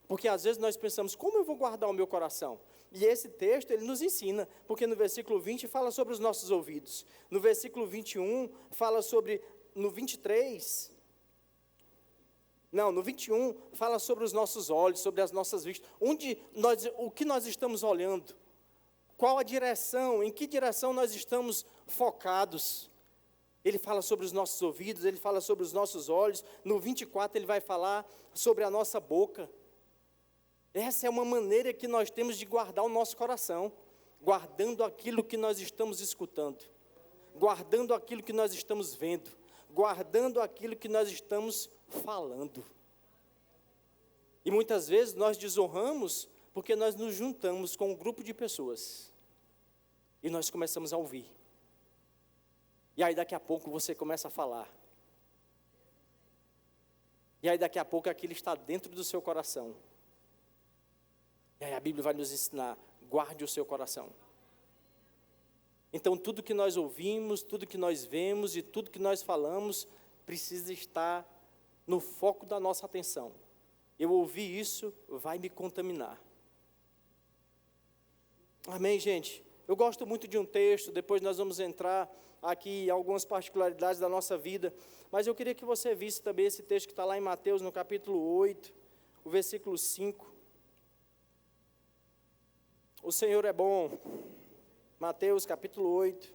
porque às vezes nós pensamos, como eu vou guardar o meu coração? E esse texto, ele nos ensina, porque no versículo 20 fala sobre os nossos ouvidos. No versículo 21 fala sobre, no 23, Não, no 21 fala sobre os nossos olhos, sobre as nossas vistas. O que nós estamos olhando? Qual a direção? Em que direção nós estamos focados? Ele fala sobre os nossos ouvidos, ele fala sobre os nossos olhos. No 24 ele vai falar sobre a nossa boca. Essa é uma maneira que nós temos de guardar o nosso coração, guardando aquilo que nós estamos escutando, guardando aquilo que nós estamos vendo, guardando aquilo que nós estamos falando. E muitas vezes nós desonramos porque nós nos juntamos com um grupo de pessoas e nós começamos a ouvir. E aí daqui a pouco você começa a falar. E aí daqui a pouco aquilo está dentro do seu coração. E aí a Bíblia vai nos ensinar, guarde o seu coração. Então tudo que nós ouvimos, tudo que nós vemos e tudo que nós falamos precisa estar no foco da nossa atenção. Eu ouvi isso, vai me contaminar. Amém, gente? Eu gosto muito de um texto, depois nós vamos entrar aqui em algumas particularidades da nossa vida, mas eu queria que você visse também esse texto que está lá em Mateus, no capítulo 8, o versículo 5. O Senhor é bom. Mateus, capítulo 8,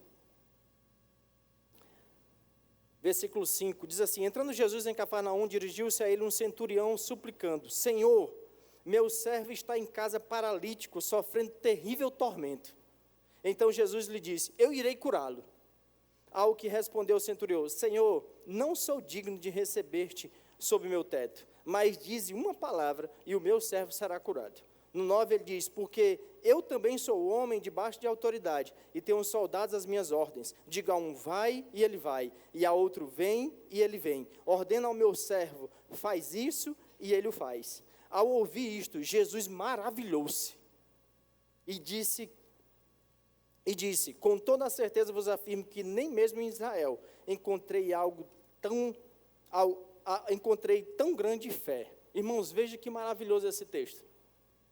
versículo 5, diz assim: entrando Jesus em Cafarnaum, dirigiu-se a ele um centurião suplicando: Senhor, meu servo está em casa paralítico, sofrendo terrível tormento. Então Jesus lhe disse: eu irei curá-lo. Ao que respondeu o centurião: Senhor, não sou digno de receber-te sob meu teto, mas dize uma palavra e o meu servo será curado. No 9 ele diz: porque eu também sou homem debaixo de autoridade, e tenho soldados às minhas ordens. Diga a um, vai, e ele vai, e a outro, vem, e ele vem. Ordena ao meu servo, faz isso, e ele o faz. Ao ouvir isto, Jesus maravilhou-se, e disse, com toda a certeza vos afirmo que nem mesmo em Israel encontrei tão grande fé. Irmãos, veja que maravilhoso esse texto.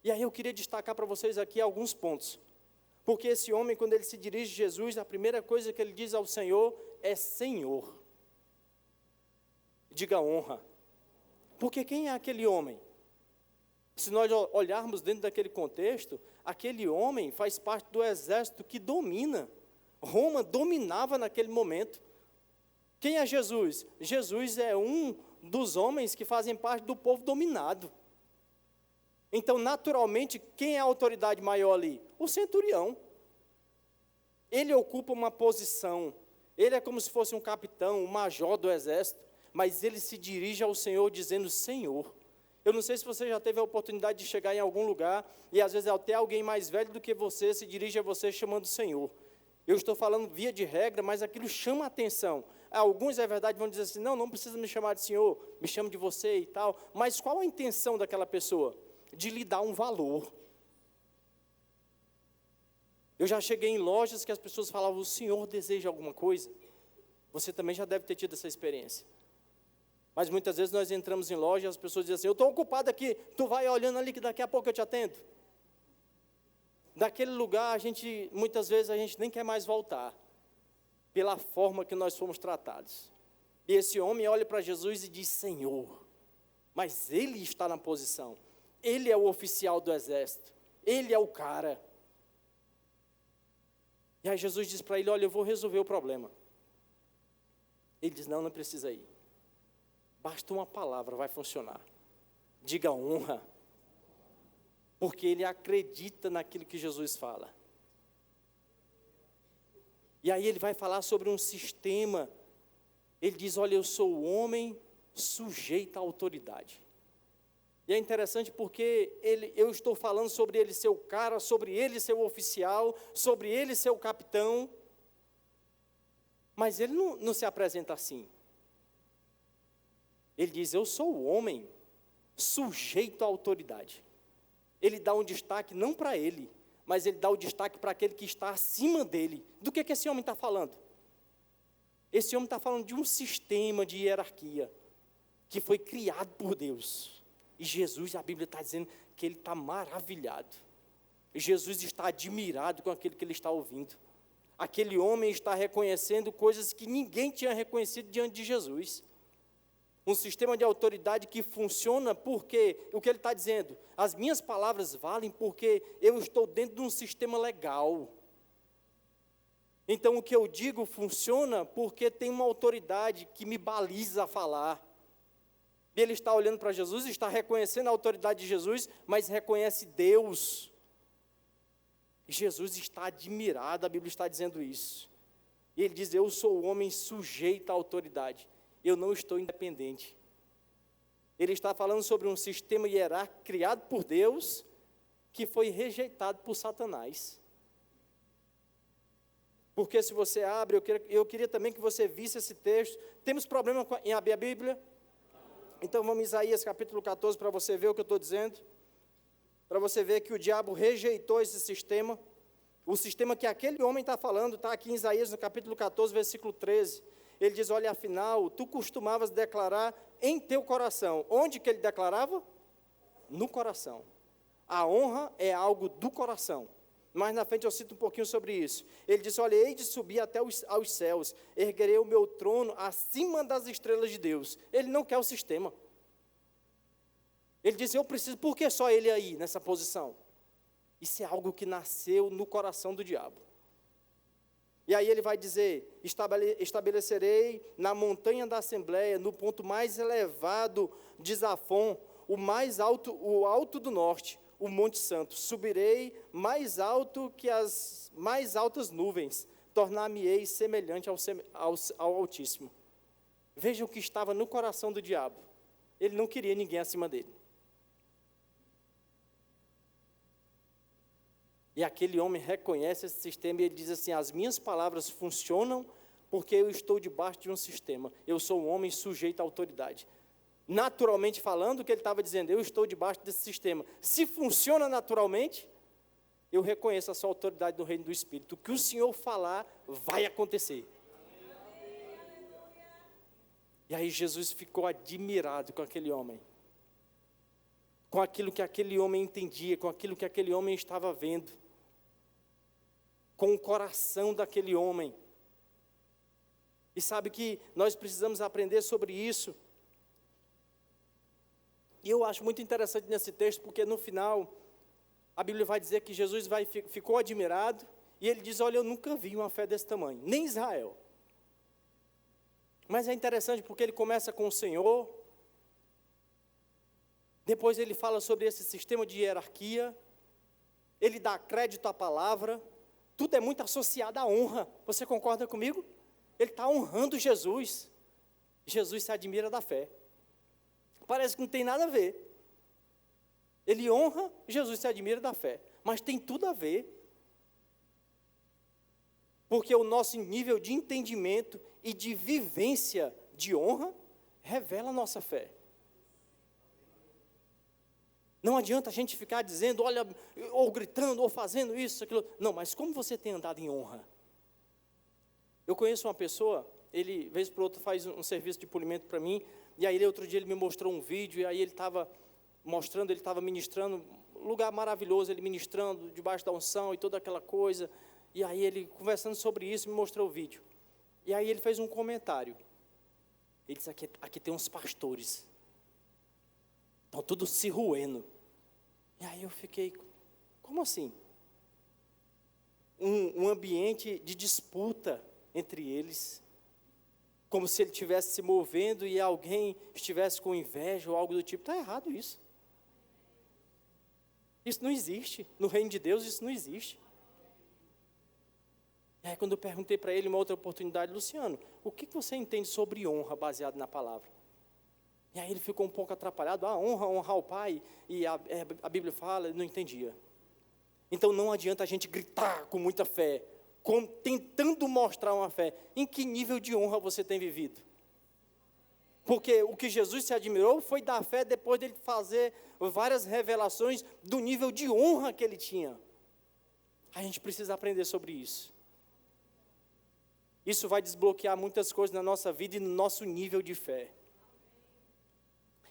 E aí eu queria destacar para vocês aqui alguns pontos. Porque esse homem, quando ele se dirige a Jesus, a primeira coisa que ele diz ao Senhor é Senhor. Diga honra. Porque quem é aquele homem? Se nós olharmos dentro daquele contexto, aquele homem faz parte do exército que domina. Roma dominava naquele momento. Quem é Jesus? Jesus é um dos homens que fazem parte do povo dominado. Então, naturalmente, quem é a autoridade maior ali? O centurião. Ele ocupa uma posição. Ele é como se fosse um capitão, um major do exército. Mas ele se dirige ao Senhor dizendo Senhor. Eu não sei se você já teve a oportunidade de chegar em algum lugar e às vezes até alguém mais velho do que você se dirige a você chamando Senhor. Eu estou falando via de regra, mas aquilo chama a atenção. Alguns, é verdade, vão dizer assim, não precisa me chamar de Senhor, me chama de você e tal. Mas qual a intenção daquela pessoa? De lhe dar um valor. Eu já cheguei em lojas que as pessoas falavam, o senhor deseja alguma coisa? Você também já deve ter tido essa experiência. Mas muitas vezes nós entramos em loja e as pessoas dizem assim, eu estou ocupado aqui, tu vai olhando ali que daqui a pouco eu te atendo. Daquele lugar, muitas vezes a gente nem quer mais voltar, pela forma que nós fomos tratados. E esse homem olha para Jesus e diz, Senhor, mas ele está na posição. Ele é o oficial do exército. Ele é o cara. E aí Jesus diz para ele, olha, eu vou resolver o problema. Ele diz, não precisa ir. Basta uma palavra, vai funcionar. Diga honra. Porque ele acredita naquilo que Jesus fala. E aí ele vai falar sobre um sistema. Ele diz, olha, eu sou o homem sujeito à autoridade. E é interessante porque eu estou falando sobre ele ser o cara, sobre ele ser o oficial, sobre ele ser o capitão. Mas ele não se apresenta assim. Ele diz, eu sou o homem sujeito à autoridade. Ele dá um destaque não para ele, mas ele dá o destaque para aquele que está acima dele. Do que esse homem está falando? Esse homem está falando de um sistema de hierarquia que foi criado por Deus. E Jesus, a Bíblia está dizendo que ele está maravilhado. Jesus está admirado com aquilo que ele está ouvindo. Aquele homem está reconhecendo coisas que ninguém tinha reconhecido diante de Jesus. Um sistema de autoridade que funciona porque, o que ele está dizendo? As minhas palavras valem porque eu estou dentro de um sistema legal. Então o que eu digo funciona porque tem uma autoridade que me baliza a falar. E ele está olhando para Jesus, está reconhecendo a autoridade de Jesus, mas reconhece Deus. E Jesus está admirado, a Bíblia está dizendo isso. E ele diz, eu sou o homem sujeito à autoridade. Eu não estou independente. Ele está falando sobre um sistema hierárquico criado por Deus, que foi rejeitado por Satanás. Porque se você abre, eu queria também que você visse esse texto. Temos problema em abrir a Bíblia? Então vamos em Isaías capítulo 14 para você ver o que eu estou dizendo. Para você ver que o diabo rejeitou esse sistema. O sistema que aquele homem está falando, está aqui em Isaías no capítulo 14, versículo 13. Ele diz, olha, afinal, tu costumavas declarar em teu coração. Onde que ele declarava? No coração. A honra é algo do coração. Mais na frente eu cito um pouquinho sobre isso. Ele diz, olha, hei de subir até aos céus, erguerei o meu trono acima das estrelas de Deus. Ele não quer o sistema. Ele diz, eu preciso, por que só ele aí, nessa posição? Isso é algo que nasceu no coração do diabo. E aí ele vai dizer, estabelecerei na montanha da Assembleia, no ponto mais elevado de Zafon, o alto do norte, o Monte Santo. Subirei mais alto que as mais altas nuvens, tornar-me-ei semelhante ao Altíssimo. Veja o que estava no coração do diabo. Ele não queria ninguém acima dele. E aquele homem reconhece esse sistema e ele diz assim, as minhas palavras funcionam porque eu estou debaixo de um sistema. Eu sou um homem sujeito à autoridade. Naturalmente falando, o que ele estava dizendo, eu estou debaixo desse sistema. Se funciona naturalmente, eu reconheço a sua autoridade no reino do Espírito. O que o Senhor falar, vai acontecer. E aí Jesus ficou admirado com aquele homem. Com aquilo que aquele homem entendia, com aquilo que aquele homem estava vendo. Com o coração daquele homem. E sabe que nós precisamos aprender sobre isso. E eu acho muito interessante nesse texto, porque no final, a Bíblia vai dizer que Jesus ficou admirado, e ele diz, olha, eu nunca vi uma fé desse tamanho, nem Israel. Mas é interessante porque ele começa com o Senhor, depois ele fala sobre esse sistema de hierarquia, ele dá crédito à palavra, tudo é muito associado à honra. Você concorda comigo? Ele está honrando Jesus. Jesus se admira da fé. Parece que não tem nada a ver. Ele honra, Jesus se admira da fé. Mas tem tudo a ver. Porque o nosso nível de entendimento e de vivência de honra revela a nossa fé. Não adianta a gente ficar dizendo, olha, ou gritando, ou fazendo isso, aquilo. Não, mas como você tem andado em honra? Eu conheço uma pessoa, ele, vez por outra, faz um serviço de polimento para mim, e aí outro dia ele me mostrou um vídeo, e aí ele estava mostrando, ele estava ministrando, um lugar maravilhoso, ele ministrando debaixo da unção e toda aquela coisa, e aí ele conversando sobre isso, me mostrou o vídeo. E aí ele fez um comentário. Ele disse, aqui tem uns pastores. Estão tudo se roendo. E aí eu fiquei, como assim? Um ambiente de disputa entre eles, como se ele estivesse se movendo e alguém estivesse com inveja ou algo do tipo. Está errado isso. Isso não existe. No reino de Deus isso não existe. E aí quando eu perguntei para ele uma outra oportunidade, Luciano, o que você entende sobre honra baseado na palavra? E aí ele ficou um pouco atrapalhado, honrar o pai, e a Bíblia fala, ele não entendia. Então não adianta a gente gritar com muita fé, tentando mostrar uma fé. Em que nível de honra você tem vivido? Porque o que Jesus se admirou foi da fé depois dele fazer várias revelações do nível de honra que ele tinha. A gente precisa aprender sobre isso. Isso vai desbloquear muitas coisas na nossa vida e no nosso nível de fé.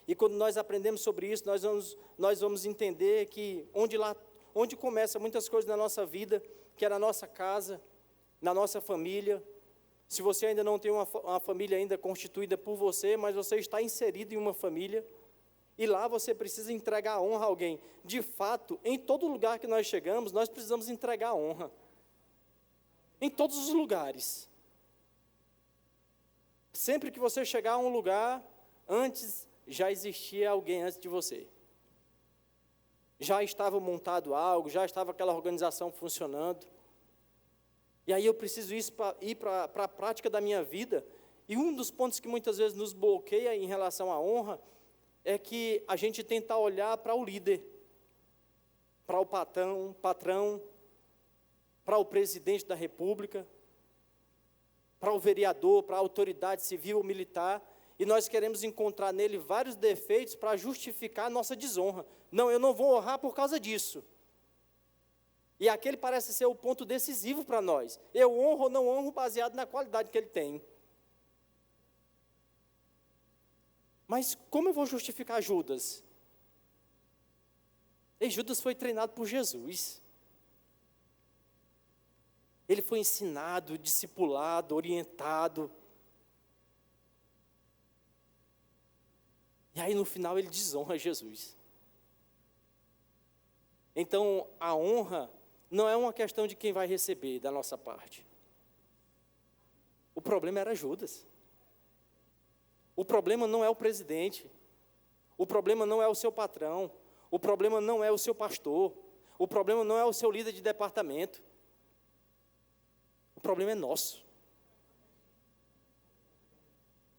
E quando nós aprendemos sobre isso, nós vamos entender que onde começa muitas coisas na nossa vida, que é na nossa casa, na nossa família, Se você ainda não tem uma família ainda constituída por você, mas você está inserido em uma família, e lá você precisa entregar a honra a alguém. De fato, em todo lugar que nós chegamos, nós precisamos entregar a honra. Em todos os lugares. Sempre que você chegar a um lugar, antes já existia alguém antes de você. Já estava montado algo, já estava aquela organização funcionando. E aí eu preciso ir para a prática da minha vida. E um dos pontos que muitas vezes nos bloqueia em relação à honra é que a gente tenta olhar para o líder, para o patrão, para o presidente da república, para o vereador, para a autoridade civil ou militar, e nós queremos encontrar nele vários defeitos para justificar a nossa desonra. Não, eu não vou honrar por causa disso. E aquele parece ser o ponto decisivo para nós. Eu honro ou não honro baseado na qualidade que ele tem. Mas como eu vou justificar Judas? E Judas foi treinado por Jesus. Ele foi ensinado, discipulado, orientado. E aí no final ele desonra Jesus. Então a honra não é uma questão de quem vai receber da nossa parte. O problema era Judas. O problema não é o presidente. O problema não é o seu patrão. O problema não é o seu pastor. O problema não é o seu líder de departamento. O problema é nosso.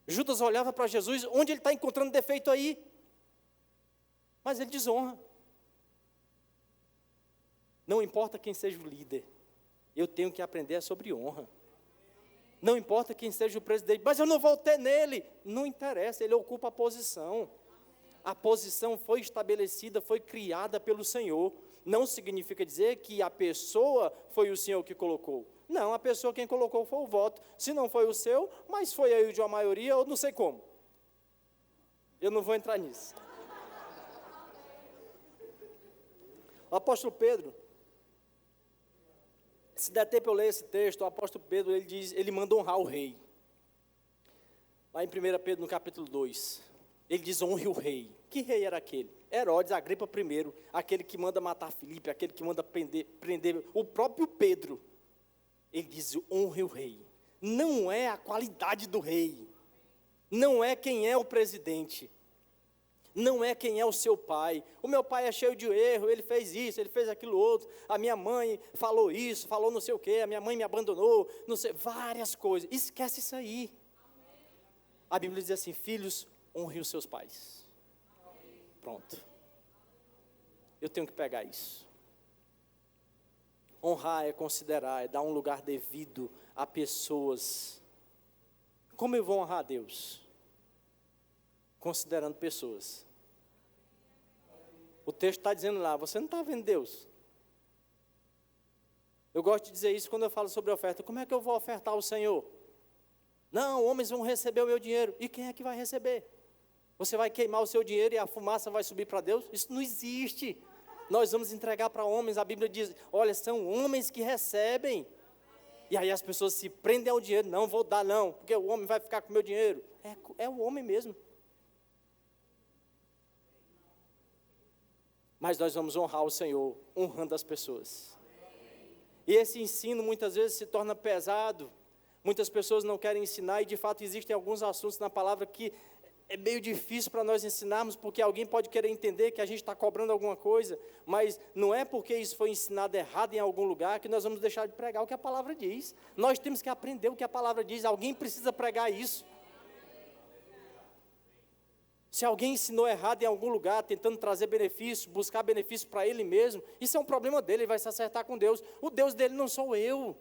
Judas olhava para Jesus, onde ele está encontrando defeito aí? Mas ele desonra. Não importa quem seja o líder, eu tenho que aprender sobre honra. Não importa quem seja o presidente, mas eu não vou ter nele. Não interessa, ele ocupa a posição. A posição foi estabelecida, foi criada pelo Senhor. Não significa dizer que a pessoa foi o Senhor que colocou. Não, a pessoa quem colocou foi o voto. Se não foi o seu, mas foi aí de uma maioria, eu não sei como. Eu não vou entrar nisso. O apóstolo Pedro, se der tempo eu leio esse texto, o apóstolo Pedro, ele manda honrar o rei. Lá em 1 Pedro, no capítulo 2, ele diz, honre o rei. Que rei era aquele? Herodes Agripa I, aquele que manda matar Filipe, aquele que manda prender o próprio Pedro. Ele diz, honre o rei. Não é a qualidade do rei. Não é quem é o presidente. Não é quem é o seu pai. O meu pai é cheio de erro, ele fez isso, ele fez aquilo outro. A minha mãe falou isso, falou não sei o quê, a minha mãe me abandonou, não sei, várias coisas. Esquece isso aí. A Bíblia diz assim, filhos, honrem os seus pais. Pronto. Eu tenho que pegar isso. Honrar é considerar, é dar um lugar devido a pessoas. Como eu vou honrar a Deus? Considerando pessoas. O texto está dizendo lá, você não está vendo Deus. Eu gosto de dizer isso quando eu falo sobre oferta. Como é que eu vou ofertar ao Senhor? Não, homens vão receber o meu dinheiro. E quem é que vai receber? Você vai queimar o seu dinheiro e a fumaça vai subir para Deus? Isso não existe. Nós vamos entregar para homens. A Bíblia diz, olha, são homens que recebem. E aí as pessoas se prendem ao dinheiro. Não vou dar não, porque o homem vai ficar com o meu dinheiro. É o homem mesmo. Mas nós vamos honrar o Senhor, honrando as pessoas. E esse ensino muitas vezes se torna pesado. Muitas pessoas não querem ensinar e de fato existem alguns assuntos na palavra que é meio difícil para nós ensinarmos, porque alguém pode querer entender que a gente está cobrando alguma coisa, mas não é porque isso foi ensinado errado em algum lugar que nós vamos deixar de pregar o que a palavra diz. Nós temos que aprender o que a palavra diz, alguém precisa pregar isso. Se alguém ensinou errado em algum lugar, tentando trazer benefício, buscar benefício para ele mesmo, isso é um problema dele, ele vai se acertar com Deus. O Deus dele não sou eu.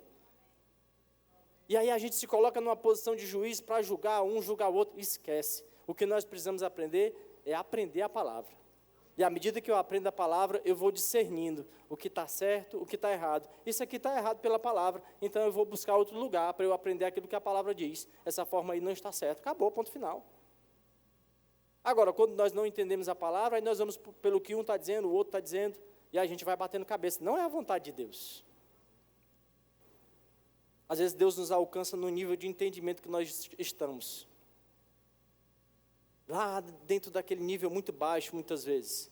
E aí a gente se coloca numa posição de juiz para julgar um, julgar o outro. Esquece. O que nós precisamos aprender é aprender a palavra. E à medida que eu aprendo a palavra, eu vou discernindo o que está certo, o que está errado. Isso aqui está errado pela palavra, então eu vou buscar outro lugar para eu aprender aquilo que a palavra diz. Essa forma aí não está certa. Acabou, ponto final. Agora, quando nós não entendemos a palavra, aí nós vamos pelo que um está dizendo, o outro está dizendo, e a gente vai batendo cabeça. Não é a vontade de Deus. Às vezes Deus nos alcança no nível de entendimento que nós estamos. Lá dentro daquele nível muito baixo, muitas vezes.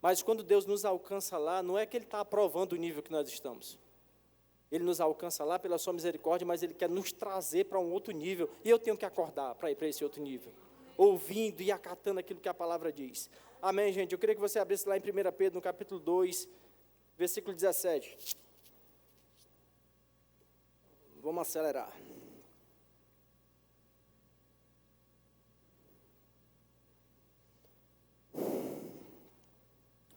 Mas quando Deus nos alcança lá, não é que Ele está aprovando o nível que nós estamos. Ele nos alcança lá pela sua misericórdia, mas Ele quer nos trazer para um outro nível. E eu tenho que acordar para ir para esse outro nível. Ouvindo e acatando aquilo que a palavra diz. Amém, gente? Eu queria que você abrisse lá em 1 Pedro, no capítulo 2, versículo 17. Vamos acelerar.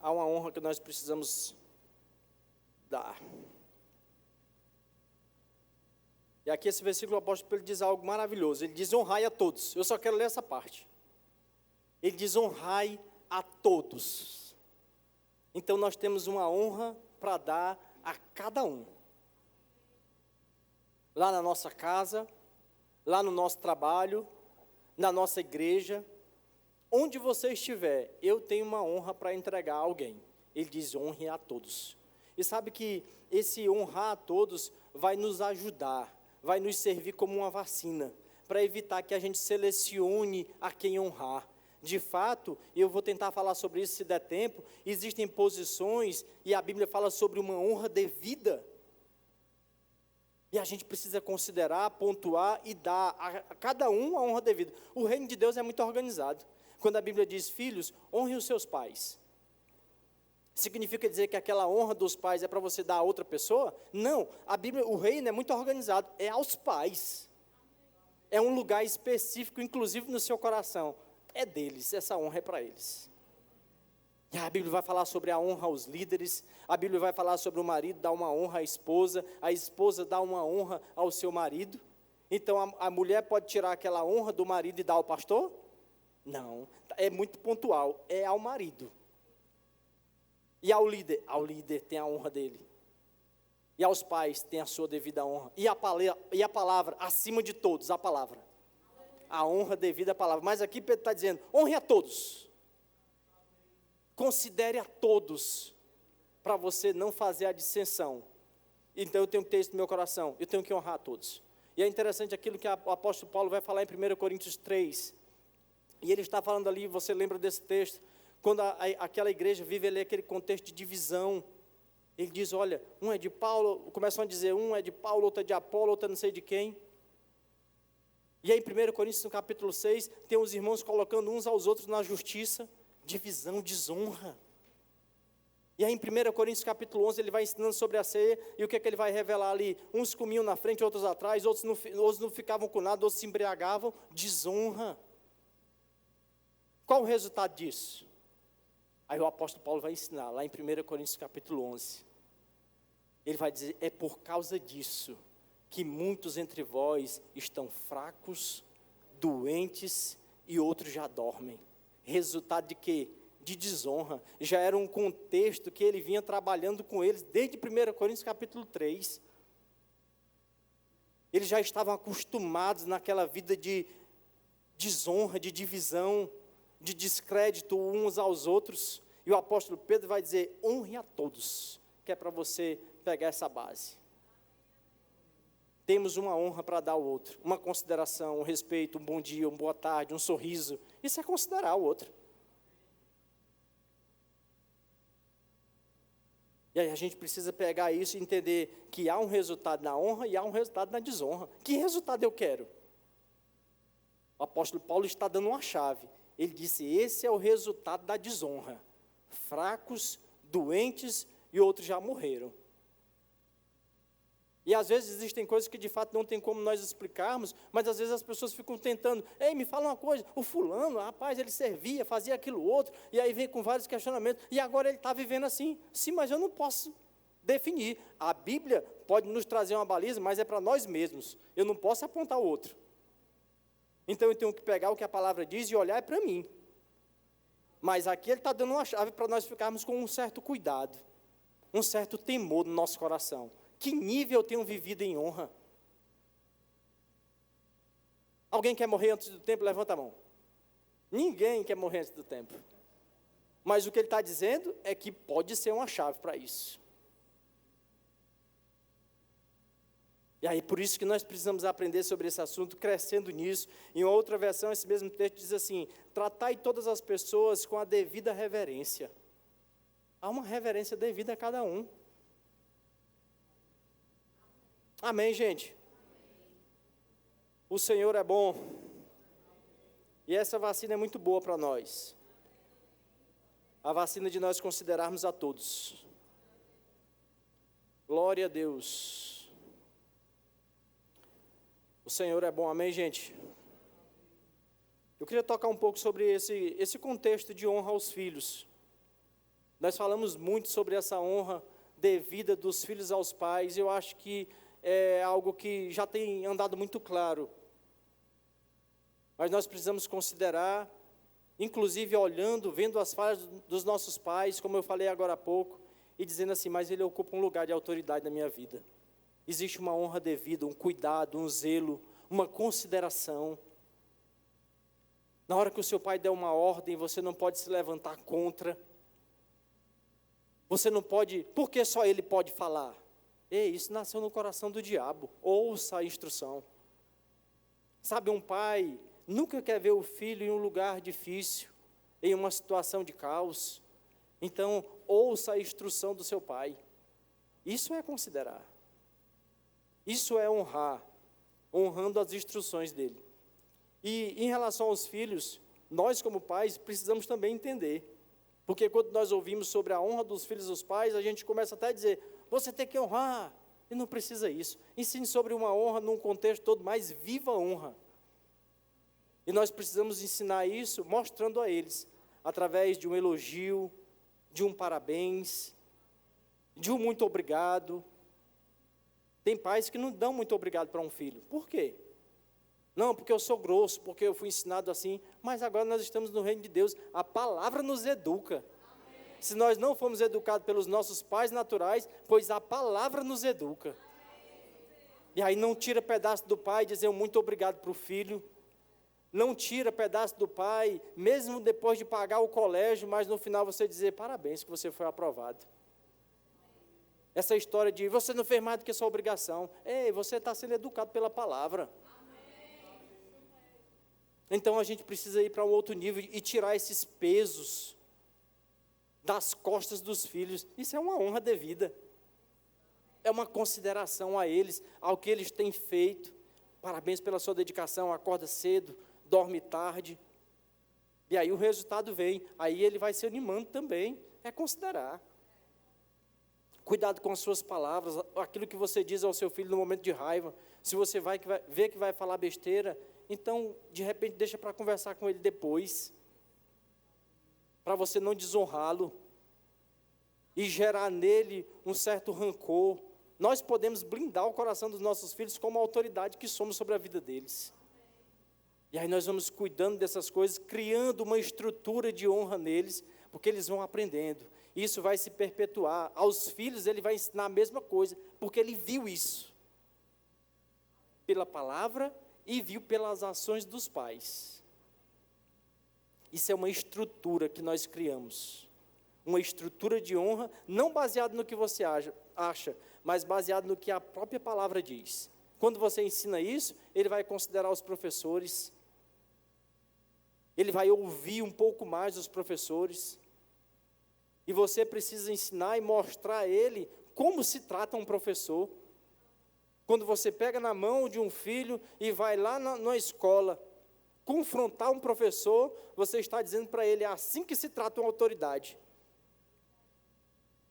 Há uma honra que nós precisamos dar. E aqui esse versículo, o apóstolo Pedro diz algo maravilhoso. Ele diz: honrai a todos. Eu só quero ler essa parte. Ele diz: honrai a todos. Então nós temos uma honra para dar a cada um. Lá na nossa casa, lá no nosso trabalho, na nossa igreja, onde você estiver, eu tenho uma honra para entregar a alguém. Ele diz: honre a todos. E sabe que esse honrar a todos vai nos ajudar, vai nos servir como uma vacina, para evitar que a gente selecione a quem honrar. De fato, eu vou tentar falar sobre isso se der tempo, existem posições, e a Bíblia fala sobre uma honra devida, e a gente precisa considerar, pontuar e dar a cada um a honra devida. O reino de Deus é muito organizado. Quando a Bíblia diz: filhos, honrem os seus pais, significa dizer que aquela honra dos pais é para você dar a outra pessoa? Não, a Bíblia, o reino é muito organizado, é aos pais. É um lugar específico, inclusive no seu coração. É deles, essa honra é para eles. E a Bíblia vai falar sobre a honra aos líderes, a Bíblia vai falar sobre o marido dar uma honra à esposa, a esposa dá uma honra ao seu marido. Então a mulher pode tirar aquela honra do marido e dar ao pastor? Não, é muito pontual, é ao marido. E ao líder tem a honra dele. E aos pais tem a sua devida honra. E a palavra, acima de todos, a palavra. A honra devida à palavra. Mas aqui Pedro está dizendo: honre a todos. Considere a todos, para você não fazer a dissensão. Então eu tenho que ter isso no meu coração, eu tenho que honrar a todos. E é interessante aquilo que o apóstolo Paulo vai falar em 1 Coríntios 3. E ele está falando ali, você lembra desse texto, quando aquela igreja vive ali aquele contexto de divisão. Ele diz: olha, um é de Paulo, começam a dizer, um é de Paulo, outro é de Apolo, outro é não sei de quem. E aí em 1 Coríntios, no capítulo 6, tem os irmãos colocando uns aos outros na justiça, divisão, desonra. E aí em 1 Coríntios, capítulo 11, ele vai ensinando sobre a ceia, e o que é que ele vai revelar ali? Uns comiam na frente, outros atrás, outros não ficavam com nada, outros se embriagavam, desonra. Qual o resultado disso? Aí o apóstolo Paulo vai ensinar, lá em 1 Coríntios capítulo 11. Ele vai dizer: é por causa disso que muitos entre vós estão fracos, doentes e outros já dormem. Resultado de quê? De desonra. Já era um contexto que ele vinha trabalhando com eles desde 1 Coríntios capítulo 3. Eles já estavam acostumados naquela vida de desonra, de divisão, de descrédito uns aos outros. E o apóstolo Pedro vai dizer: honre a todos, que é para você pegar essa base. Temos uma honra para dar ao outro, uma consideração, um respeito, um bom dia, uma boa tarde, um sorriso. Isso é considerar o outro. E aí a gente precisa pegar isso e entender que há um resultado na honra e há um resultado na desonra. Que resultado eu quero? O apóstolo Paulo está dando uma chave. Ele disse: esse é o resultado da desonra. Fracos, doentes e outros já morreram. E às vezes existem coisas que de fato não tem como nós explicarmos, mas às vezes as pessoas ficam tentando: ei, me fala uma coisa, o fulano, rapaz, ele servia, fazia aquilo outro, e aí vem com vários questionamentos, e agora ele está vivendo assim. Sim, mas eu não posso definir. A Bíblia pode nos trazer uma baliza, mas é para nós mesmos. Eu não posso apontar o outro. Então eu tenho que pegar o que a palavra diz e olhar para mim. Mas aqui ele está dando uma chave para nós ficarmos com um certo cuidado, um certo temor no nosso coração. Que nível eu tenho vivido em honra? Alguém quer morrer antes do tempo? Levanta a mão. Ninguém quer morrer antes do tempo. Mas o que ele está dizendo é que pode ser uma chave para isso. E aí, por isso que nós precisamos aprender sobre esse assunto, crescendo nisso. Em outra versão, esse mesmo texto diz assim: tratai todas as pessoas com a devida reverência. Há uma reverência devida a cada um. Amém, gente? O Senhor é bom. E essa vacina é muito boa para nós. A vacina de nós considerarmos a todos. Glória a Deus. O Senhor é bom, amém, gente? Eu queria tocar um pouco sobre esse contexto de honra aos filhos. Nós falamos muito sobre essa honra devida dos filhos aos pais, e eu acho que é algo que já tem andado muito claro. Mas nós precisamos considerar, inclusive olhando, vendo as falhas dos nossos pais, como eu falei agora há pouco, e dizendo assim: mas ele ocupa um lugar de autoridade na minha vida. Existe uma honra devida, um cuidado, um zelo, uma consideração. Na hora que o seu pai der uma ordem, você não pode se levantar contra. Você não pode, porque só ele pode falar. Ei, isso nasceu no coração do diabo. Ouça a instrução. Sabe, um pai nunca quer ver o filho em um lugar difícil, em uma situação de caos. Então, ouça a instrução do seu pai. Isso é considerar. Isso é honrar, honrando as instruções dele. E em relação aos filhos, nós como pais precisamos também entender. Porque quando nós ouvimos sobre a honra dos filhos dos pais, a gente começa até a dizer: você tem que honrar. E não precisa isso. Ensine sobre uma honra num contexto todo, mais viva a honra. E nós precisamos ensinar isso mostrando a eles, através de um elogio, de um parabéns, de um muito obrigado. Tem pais que não dão muito obrigado para um filho. Por quê? Não, porque eu sou grosso, porque eu fui ensinado assim. Mas agora nós estamos no reino de Deus. A palavra nos educa. Amém. Se nós não fomos educados pelos nossos pais naturais, pois a palavra nos educa. Amém. E aí não tira pedaço do pai e dizer um muito obrigado para o filho. Não tira pedaço do pai, mesmo depois de pagar o colégio, mas no final você dizer: parabéns que você foi aprovado. Essa história de você não fez mais do que sua obrigação. Ei, você está sendo educado pela palavra. Amém. Então a gente precisa ir para um outro nível e tirar esses pesos das costas dos filhos. Isso é uma honra devida. É uma consideração a eles, ao que eles têm feito. Parabéns pela sua dedicação, acorda cedo, dorme tarde. E aí o resultado vem. Aí ele vai se animando também. É considerar. Cuidado com as suas palavras, aquilo que você diz ao seu filho no momento de raiva. Se você ver que vai falar besteira, então, de repente, deixa para conversar com ele depois, para você não desonrá-lo e gerar nele um certo rancor. Nós podemos blindar o coração dos nossos filhos como a autoridade que somos sobre a vida deles. E aí nós vamos cuidando dessas coisas, criando uma estrutura de honra neles, porque eles vão aprendendo. Isso vai se perpetuar. Aos filhos ele vai ensinar a mesma coisa, porque ele viu isso. Pela palavra e viu pelas ações dos pais. Isso é uma estrutura que nós criamos. Uma estrutura de honra, não baseada no que você acha, mas baseada no que a própria palavra diz. Quando você ensina isso, ele vai considerar os professores. Ele vai ouvir um pouco mais os professores. E você precisa ensinar e mostrar a ele como se trata um professor. Quando você pega na mão de um filho e vai lá na escola confrontar um professor, você está dizendo para ele: é assim que se trata uma autoridade.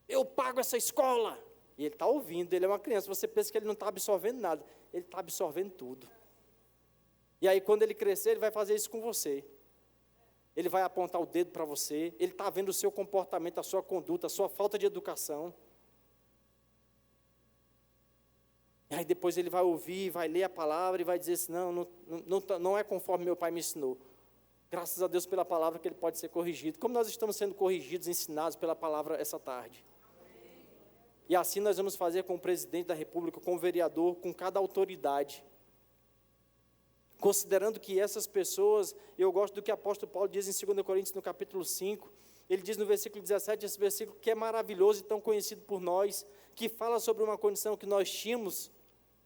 Eu pago essa escola. E ele está ouvindo, ele é uma criança. Você pensa que ele não está absorvendo nada. Ele está absorvendo tudo. E aí quando ele crescer, ele vai fazer isso com você. Ele vai apontar o dedo para você, ele está vendo o seu comportamento, a sua conduta, a sua falta de educação. E aí depois ele vai ouvir, vai ler a palavra e vai dizer assim: não é conforme meu pai me ensinou. Graças a Deus pela palavra que ele pode ser corrigido. Como nós estamos sendo corrigidos, ensinados pela palavra essa tarde. E assim nós vamos fazer com o presidente da República, com o vereador, com cada autoridade. Considerando que essas pessoas, eu gosto do que o apóstolo Paulo diz em 2 Coríntios, no capítulo 5, ele diz no versículo 17, esse versículo que é maravilhoso e tão conhecido por nós, que fala sobre uma condição que nós tínhamos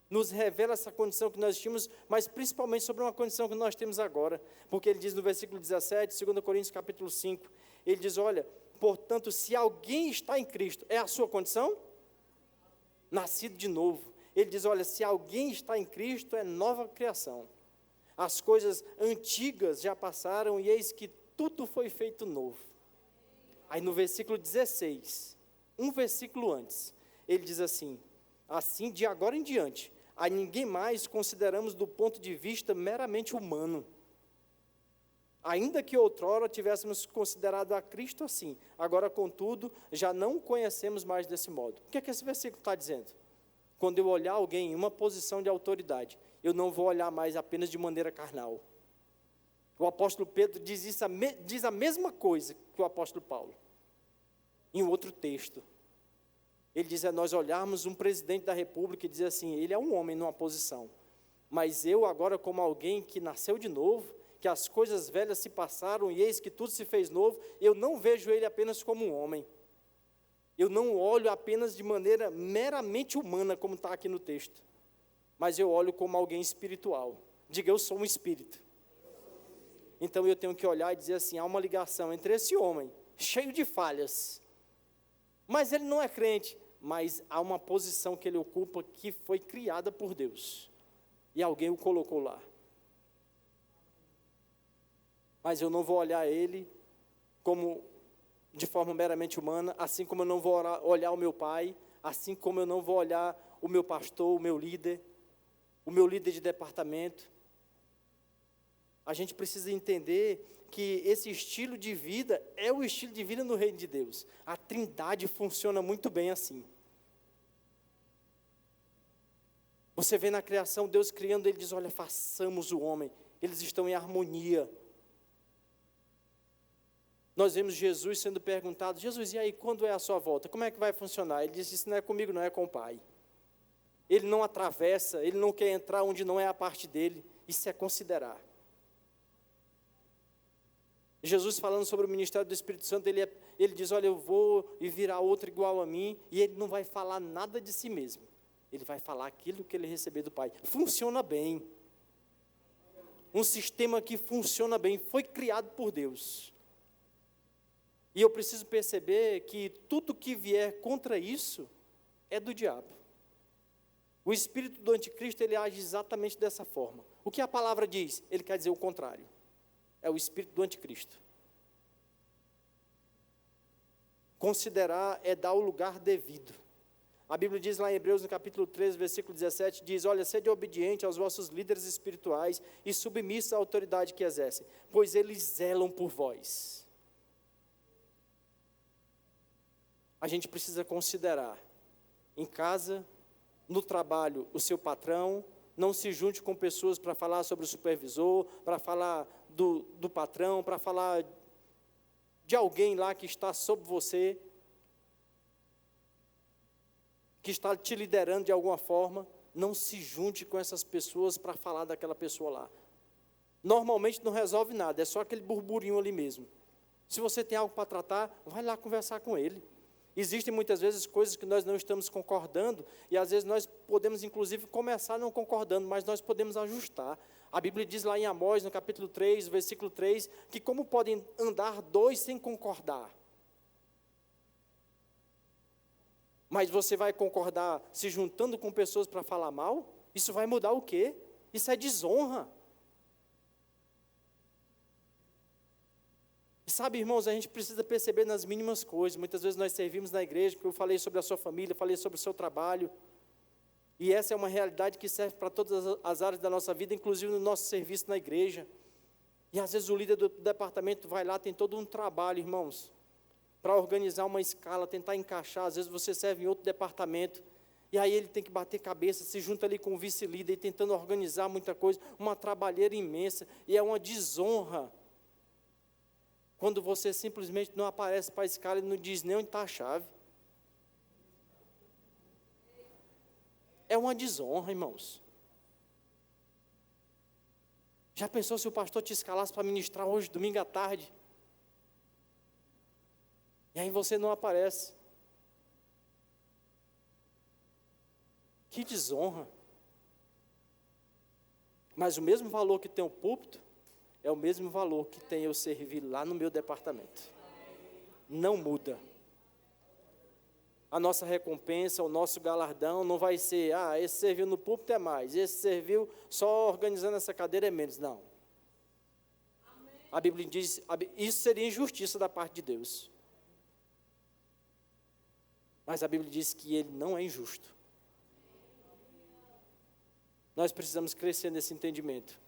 nos revela essa condição que nós tínhamos, mas principalmente sobre uma condição que nós temos agora, porque ele diz no versículo 17, 2 Coríntios capítulo 5, ele diz, olha, portanto, se alguém está em Cristo, é a sua condição? Nascido de novo. Ele diz, olha, se alguém está em Cristo, é nova criação. As coisas antigas já passaram e eis que tudo foi feito novo. Aí no versículo 16, um versículo antes, ele diz assim, assim de agora em diante, a ninguém mais consideramos do ponto de vista meramente humano. Ainda que outrora tivéssemos considerado a Cristo assim, agora, contudo, já não o conhecemos mais desse modo. O que é que esse versículo está dizendo? Quando eu olhar alguém em uma posição de autoridade, eu não vou olhar mais apenas de maneira carnal. O apóstolo Pedro diz a mesma coisa que o apóstolo Paulo, em um outro texto. Ele diz, nós olharmos um presidente da república e dizer assim, ele é um homem numa posição, mas eu agora como alguém que nasceu de novo, que as coisas velhas se passaram e eis que tudo se fez novo, eu não vejo ele apenas como um homem. Eu não olho apenas de maneira meramente humana, como está aqui no texto, mas eu olho como alguém espiritual. Diga, eu sou um espírito. Então eu tenho que olhar e dizer assim, há uma ligação entre esse homem, cheio de falhas, mas ele não é crente, mas há uma posição que ele ocupa que foi criada por Deus, e alguém o colocou lá. Mas eu não vou olhar ele como de forma meramente humana, assim como eu não vou olhar o meu pai, assim como eu não vou olhar o meu pastor, o meu líder de departamento. A gente precisa entender que esse estilo de vida é o estilo de vida no reino de Deus. A Trindade funciona muito bem assim. Você vê na criação, Deus criando, Ele diz, olha, façamos o homem. Eles estão em harmonia. Nós vemos Jesus sendo perguntado, Jesus, e aí, quando é a sua volta? Como é que vai funcionar? Ele disse, isso não é comigo, não é com o Pai. Ele não atravessa, ele não quer entrar onde não é a parte dele. Isso é considerar. Jesus falando sobre o ministério do Espírito Santo, ele diz, olha, eu vou e virá outro igual a mim, e ele não vai falar nada de si mesmo. Ele vai falar aquilo que ele receber do Pai. Funciona bem. Um sistema que funciona bem, foi criado por Deus. E eu preciso perceber que tudo que vier contra isso é do diabo. O espírito do anticristo, ele age exatamente dessa forma. O que a palavra diz? Ele quer dizer o contrário. É o espírito do anticristo. Considerar é dar o lugar devido. A Bíblia diz lá em Hebreus, no capítulo 13, versículo 17, diz, olha, sede obediente aos vossos líderes espirituais e submissos à autoridade que exercem, pois eles zelam por vós. A gente precisa considerar, em casa, no trabalho, o seu patrão. Não se junte com pessoas para falar sobre o supervisor, para falar do patrão, para falar de alguém lá que está sob você, que está te liderando de alguma forma. Não se junte com essas pessoas para falar daquela pessoa lá. Normalmente não resolve nada, é só aquele burburinho ali mesmo. Se você tem algo para tratar, vai lá conversar com ele. Existem muitas vezes coisas que nós não estamos concordando, e às vezes nós podemos inclusive começar não concordando, mas nós podemos ajustar. A Bíblia diz lá em Amós, no capítulo 3, versículo 3, que como podem andar dois sem concordar? Mas você vai concordar se juntando com pessoas para falar mal? Isso vai mudar o quê? Isso é desonra. E sabe, irmãos, a gente precisa perceber nas mínimas coisas. Muitas vezes nós servimos na igreja, porque eu falei sobre a sua família, falei sobre o seu trabalho. E essa é uma realidade que serve para todas as áreas da nossa vida, inclusive no nosso serviço na igreja. E às vezes o líder do departamento vai lá, tem todo um trabalho, irmãos, para organizar uma escala, tentar encaixar. Às vezes você serve em outro departamento, e aí ele tem que bater cabeça, se junta ali com o vice-líder, e tentando organizar muita coisa, uma trabalheira imensa, e é uma desonra quando você simplesmente não aparece para a escala e não diz nem onde está a chave. É uma desonra, irmãos. Já pensou se o pastor te escalasse para ministrar hoje, domingo à tarde? E aí você não aparece. Que desonra. Mas o mesmo valor que tem o púlpito é o mesmo valor que tem eu servir lá no meu departamento. Não muda. A nossa recompensa, o nosso galardão não vai ser, esse serviu no púlpito é mais, esse serviu só organizando essa cadeira é menos. Não. A Bíblia diz, isso seria injustiça da parte de Deus. Mas a Bíblia diz que Ele não é injusto. Nós precisamos crescer nesse entendimento.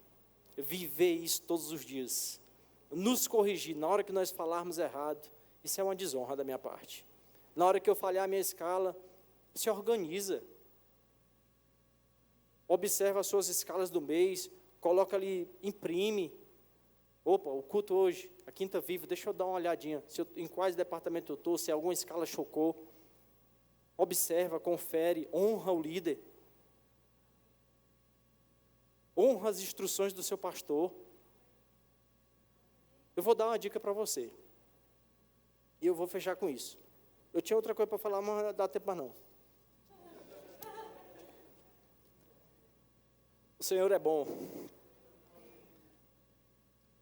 Viver isso todos os dias. Nos corrigir na hora que nós falarmos errado. Isso é uma desonra da minha parte. Na hora que eu falhar a minha escala, se organiza. Observa as suas escalas do mês, coloca ali, imprime. Opa, o culto hoje, a Quinta Viva, deixa eu dar uma olhadinha, em quais departamentos eu estou, se alguma escala chocou. Observa, confere, honra o líder. Honra as instruções do seu pastor. Eu vou dar uma dica para você. E eu vou fechar com isso. Eu tinha outra coisa para falar, mas não dá tempo mais não. O Senhor é bom.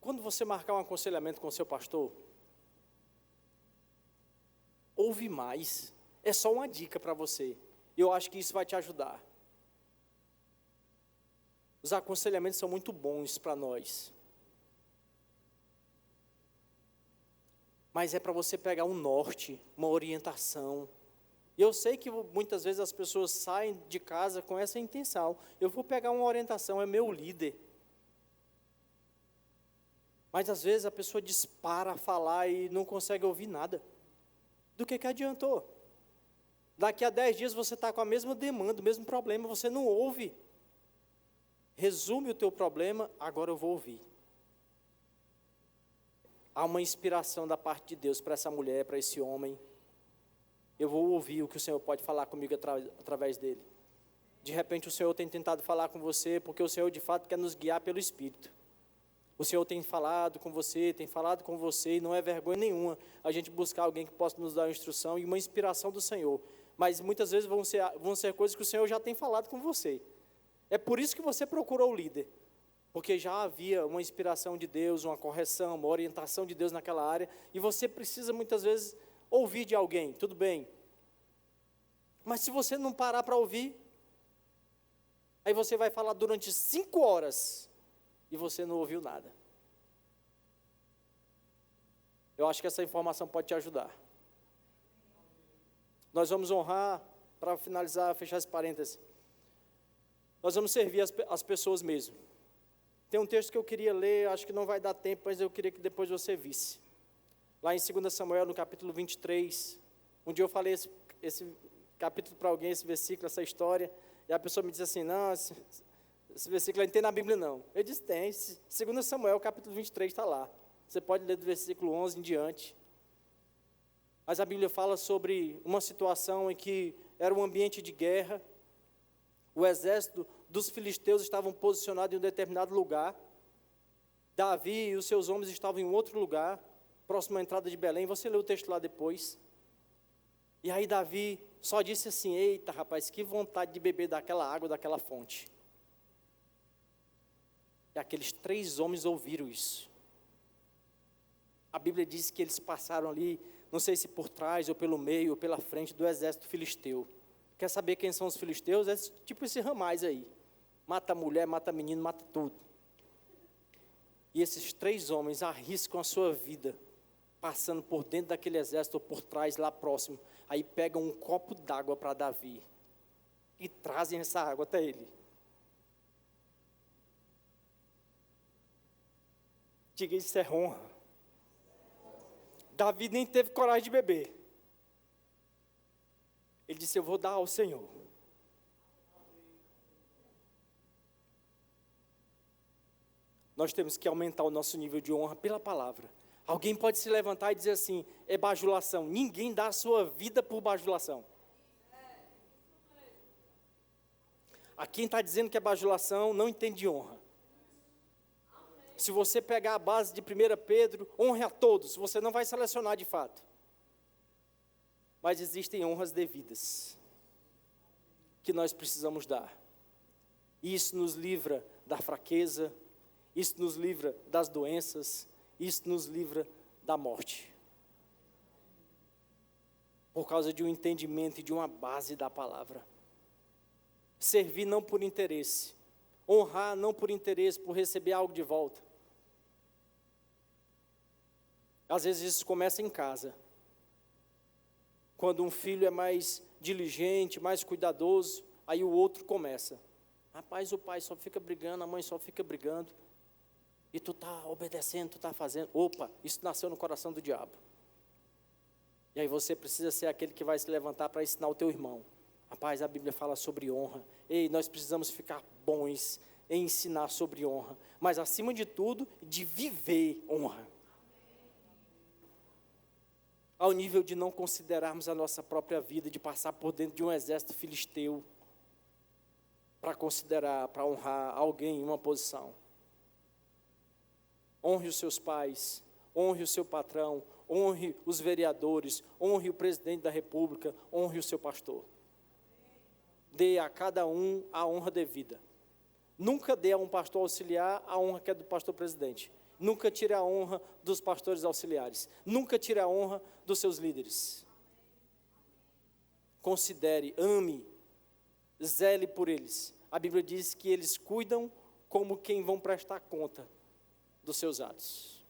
Quando você marcar um aconselhamento com o seu pastor, ouve mais. É só uma dica para você. Eu acho que isso vai te ajudar. Os aconselhamentos são muito bons para nós. Mas é para você pegar um norte, uma orientação. E eu sei que muitas vezes as pessoas saem de casa com essa intenção. Eu vou pegar uma orientação, é meu líder. Mas às vezes a pessoa dispara a falar e não consegue ouvir nada. Do que adiantou? Daqui a 10 dias você está com a mesma demanda, o mesmo problema, você não ouve. Resume o teu problema, agora eu vou ouvir. Há uma inspiração da parte de Deus para essa mulher, para esse homem. Eu vou ouvir o que o Senhor pode falar comigo através dele. De repente o Senhor tem tentado falar com você, porque o Senhor de fato quer nos guiar pelo Espírito. O Senhor tem falado com você, e não é vergonha nenhuma a gente buscar alguém que possa nos dar uma instrução e uma inspiração do Senhor. Mas muitas vezes vão ser coisas que o Senhor já tem falado com você. É por isso que você procurou o líder. Porque já havia uma inspiração de Deus, uma correção, uma orientação de Deus naquela área, e você precisa muitas vezes ouvir de alguém, tudo bem. Mas se você não parar para ouvir, aí você vai falar durante 5 horas, e você não ouviu nada. Eu acho que essa informação pode te ajudar. Nós vamos honrar, para finalizar, fechar esse parêntese, nós vamos servir as pessoas mesmo. Tem um texto que eu queria ler, acho que não vai dar tempo, mas eu queria que depois você visse. Lá em 2 Samuel, no capítulo 23, um dia eu falei esse capítulo para alguém, esse versículo, essa história, e a pessoa me disse assim, não, esse versículo não tem na Bíblia não. Eu disse, tem, 2 Samuel, capítulo 23, está lá. Você pode ler do versículo 11 em diante. Mas a Bíblia fala sobre uma situação em que era um ambiente de guerra, o exército dos filisteus estavam posicionados em um determinado lugar, Davi e os seus homens estavam em outro lugar, próximo à entrada de Belém, você lê o texto lá depois, e aí Davi só disse assim, eita rapaz, que vontade de beber daquela água, daquela fonte. E aqueles 3 homens ouviram isso. A Bíblia diz que eles passaram ali, não sei se por trás, ou pelo meio, ou pela frente do exército filisteu. Quer saber quem são os filisteus? É tipo esse ramais aí. Mata mulher, mata menino, mata tudo. E esses 3 homens arriscam a sua vida, passando por dentro daquele exército, ou por trás, lá próximo. Aí pegam um copo d'água para Davi, e trazem essa água até ele. Diga, isso é honra. Davi nem teve coragem de beber. Ele disse, eu vou dar ao Senhor. Nós temos que aumentar o nosso nível de honra pela palavra. Alguém pode se levantar e dizer assim, é bajulação. Ninguém dá a sua vida por bajulação. A quem está dizendo que é bajulação, não entende de honra. Se você pegar a base de 1 Pedro, honre a todos, você não vai selecionar de fato. Mas existem honras devidas, que nós precisamos dar. E isso nos livra da fraqueza, isso nos livra das doenças, isso nos livra da morte. Por causa de um entendimento e de uma base da palavra. Servir não por interesse, honrar não por interesse, por receber algo de volta. Às vezes isso começa em casa. Quando um filho é mais diligente, mais cuidadoso, aí o outro começa. Rapaz, o pai só fica brigando, a mãe só fica brigando, e tu está obedecendo, tu está fazendo. Opa, isso nasceu no coração do diabo. E aí você precisa ser aquele que vai se levantar para ensinar o teu irmão. Rapaz, a Bíblia fala sobre honra. Ei, nós precisamos ficar bons em ensinar sobre honra. Mas acima de tudo, de viver honra. Ao nível de não considerarmos a nossa própria vida, de passar por dentro de um exército filisteu, para considerar, para honrar alguém em uma posição. Honre os seus pais, honre o seu patrão, honre os vereadores, honre o presidente da república, honre o seu pastor. Dê a cada um a honra devida. Nunca dê a um pastor auxiliar a honra que é do pastor presidente. Nunca tire a honra dos pastores auxiliares. Nunca tire a honra dos seus líderes. Considere, ame, zele por eles. A Bíblia diz que eles cuidam como quem vão prestar conta dos seus atos.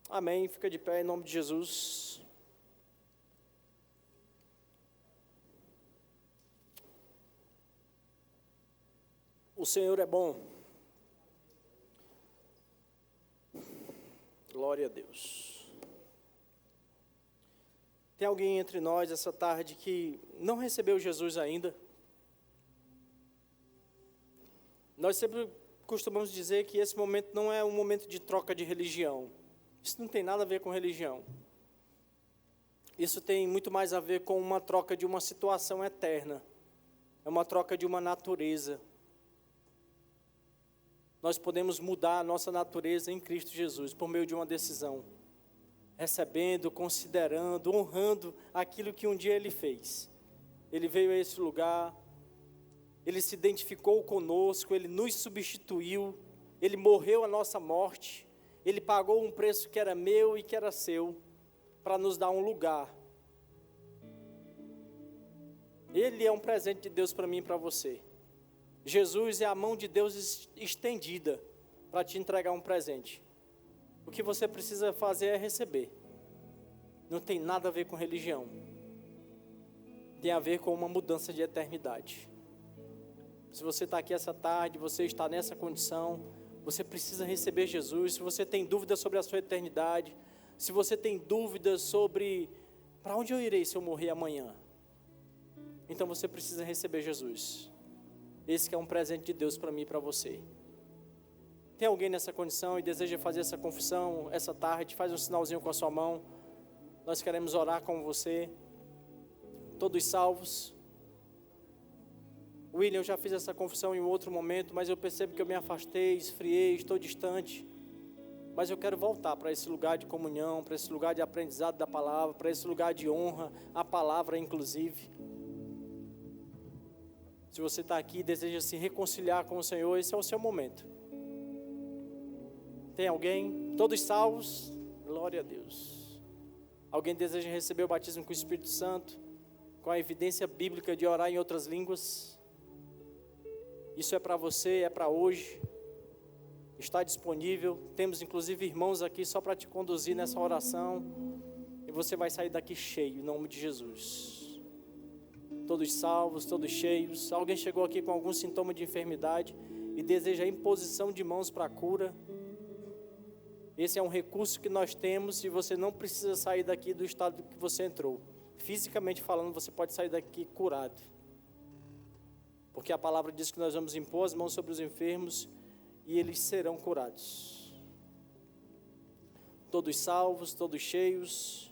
Amém. Fica de pé em nome de Jesus. O Senhor é bom. Glória a Deus. Tem alguém entre nós essa tarde que não recebeu Jesus ainda? Nós sempre costumamos dizer que esse momento não é um momento de troca de religião. Isso não tem nada a ver com religião. Isso tem muito mais a ver com uma troca de uma situação eterna. É uma troca de uma natureza. Nós podemos mudar a nossa natureza em Cristo Jesus por meio de uma decisão. Recebendo, considerando, honrando aquilo que um dia Ele fez. Ele veio a esse lugar, Ele se identificou conosco, Ele nos substituiu, Ele morreu a nossa morte, Ele pagou um preço que era meu e que era seu, para nos dar um lugar. Ele é um presente de Deus para mim e para você. Jesus é a mão de Deus estendida para te entregar um presente. O que você precisa fazer é receber. Não tem nada a ver com religião. Tem a ver com uma mudança de eternidade. Se você está aqui essa tarde, você está nessa condição, você precisa receber Jesus. Se você tem dúvidas sobre a sua eternidade, se você tem dúvidas sobre para onde eu irei se eu morrer amanhã, então você precisa receber Jesus. Esse que é um presente de Deus para mim e para você. Tem alguém nessa condição e deseja fazer essa confissão essa tarde? Faz um sinalzinho com a sua mão. Nós queremos orar com você. Todos salvos. William, eu já fiz essa confissão em outro momento, mas eu percebo que eu me afastei, esfriei, estou distante. Mas eu quero voltar para esse lugar de comunhão, para esse lugar de aprendizado da palavra, para esse lugar de honra, a palavra inclusive. Se você está aqui e deseja se reconciliar com o Senhor, esse é o seu momento. Tem alguém? Todos salvos? Glória a Deus. Alguém deseja receber o batismo com o Espírito Santo? Com a evidência bíblica de orar em outras línguas? Isso é para você, é para hoje. Está disponível. Temos inclusive irmãos aqui só para te conduzir nessa oração. E você vai sair daqui cheio, em nome de Jesus. Todos salvos, todos cheios. Alguém chegou aqui com algum sintoma de enfermidade e deseja a imposição de mãos para a cura. Esse é um recurso que nós temos e você não precisa sair daqui do estado que você entrou. Fisicamente falando, você pode sair daqui curado. Porque a palavra diz que nós vamos impor as mãos sobre os enfermos e eles serão curados. Todos salvos, todos cheios,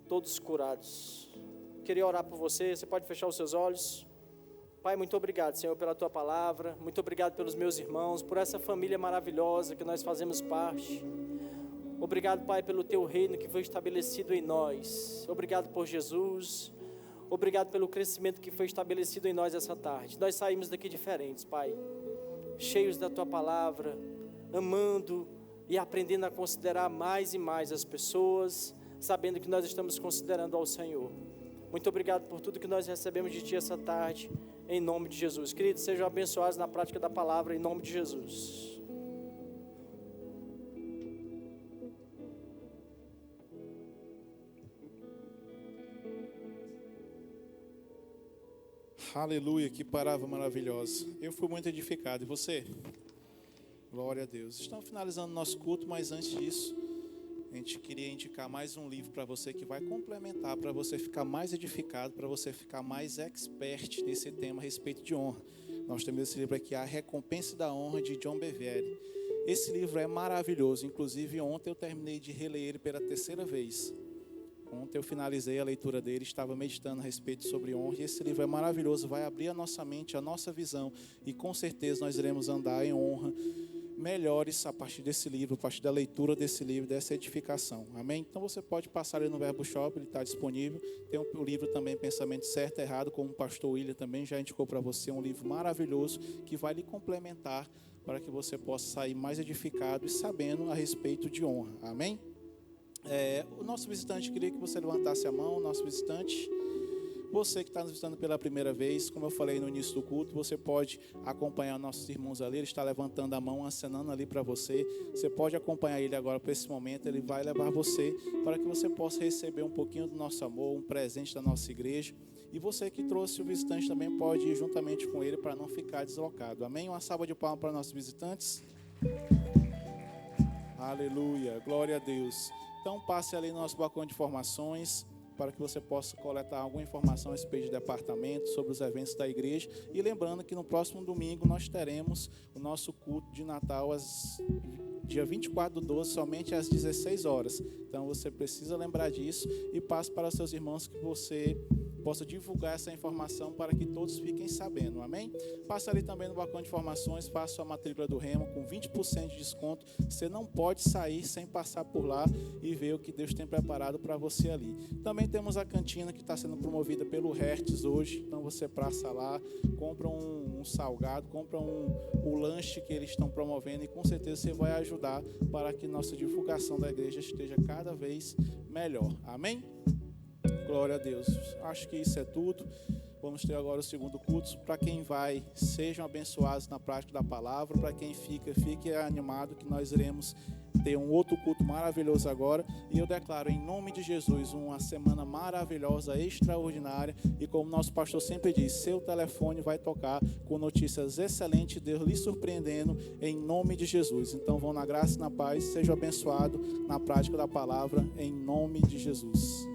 todos curados. Queria orar por você, você pode fechar os seus olhos. Pai, muito obrigado, Senhor, pela Tua palavra, muito obrigado pelos meus irmãos, por essa família maravilhosa que nós fazemos parte. Obrigado, Pai, pelo Teu reino que foi estabelecido em nós. Obrigado por Jesus, obrigado pelo crescimento que foi estabelecido em nós essa tarde. Nós saímos daqui diferentes, Pai. cheios da tua palavra, amando e aprendendo a considerar mais e mais as pessoas, sabendo que nós estamos considerando ao Senhor. Muito obrigado por tudo que nós recebemos de ti essa tarde, em nome de Jesus. Queridos, sejam abençoados na prática da palavra, em nome de Jesus. Aleluia, que palavra maravilhosa. Eu fui muito edificado. E você? Glória a Deus. Estamos finalizando nosso culto, mas antes disso, a gente queria indicar mais um livro para você que vai complementar, para você ficar mais edificado, para você ficar mais expert nesse tema a respeito de honra. Nós temos esse livro aqui, A Recompensa da Honra, de John Bevere. Esse livro é maravilhoso. Inclusive, ontem eu terminei de reler ele pela 3ª vez. Ontem eu finalizei a leitura dele, estava meditando a respeito sobre honra, e esse livro é maravilhoso, vai abrir a nossa mente, a nossa visão, e com certeza nós iremos andar em honra melhores a partir desse livro, a partir da leitura desse livro, dessa edificação. Amém? Então você pode passar ali no Verbo Shop, ele está disponível. Tem o livro também, Pensamento Certo e Errado, como o pastor William também já indicou para você, um livro maravilhoso que vai lhe complementar para que você possa sair mais edificado e sabendo a respeito de honra. Amém? O nosso visitante, queria que você levantasse a mão, o nosso visitante. Você que está nos visitando pela primeira vez, como eu falei no início do culto, você pode acompanhar nossos irmãos ali, ele está levantando a mão, acenando ali para você. Você pode acompanhar ele agora para esse momento, ele vai levar você para que você possa receber um pouquinho do nosso amor, um presente da nossa igreja. E você que trouxe o visitante também pode ir juntamente com ele para não ficar deslocado. Amém? Uma salva de palmas para nossos visitantes. Aleluia, glória a Deus. Então passe ali no nosso balcão de informações para que você possa coletar alguma informação a respeito de departamento, sobre os eventos da igreja. E lembrando que no próximo domingo nós teremos o nosso culto de Natal dia 24/12, somente às 16 horas. Então você precisa lembrar disso e passe para os seus irmãos que você possa divulgar essa informação para que todos fiquem sabendo, amém? Passa ali também no balcão de informações, faça sua matrícula do Rema com 20% de desconto. Você não pode sair sem passar por lá e ver o que Deus tem preparado para você ali. Também temos a cantina que está sendo promovida pelo Hertz hoje, então você passa lá, compra um salgado, compra o lanche que eles estão promovendo e com certeza você vai ajudar para que nossa divulgação da igreja esteja cada vez melhor, amém? Glória a Deus. Acho que isso é tudo. Vamos ter agora o segundo culto. Para quem vai, sejam abençoados na prática da palavra. Para quem fique animado que nós iremos ter um outro culto maravilhoso agora. E eu declaro em nome de Jesus uma semana maravilhosa, extraordinária. E como nosso pastor sempre diz, seu telefone vai tocar com notícias excelentes, Deus lhe surpreendendo em nome de Jesus. Então vão na graça e na paz. Sejam abençoados na prática da palavra em nome de Jesus.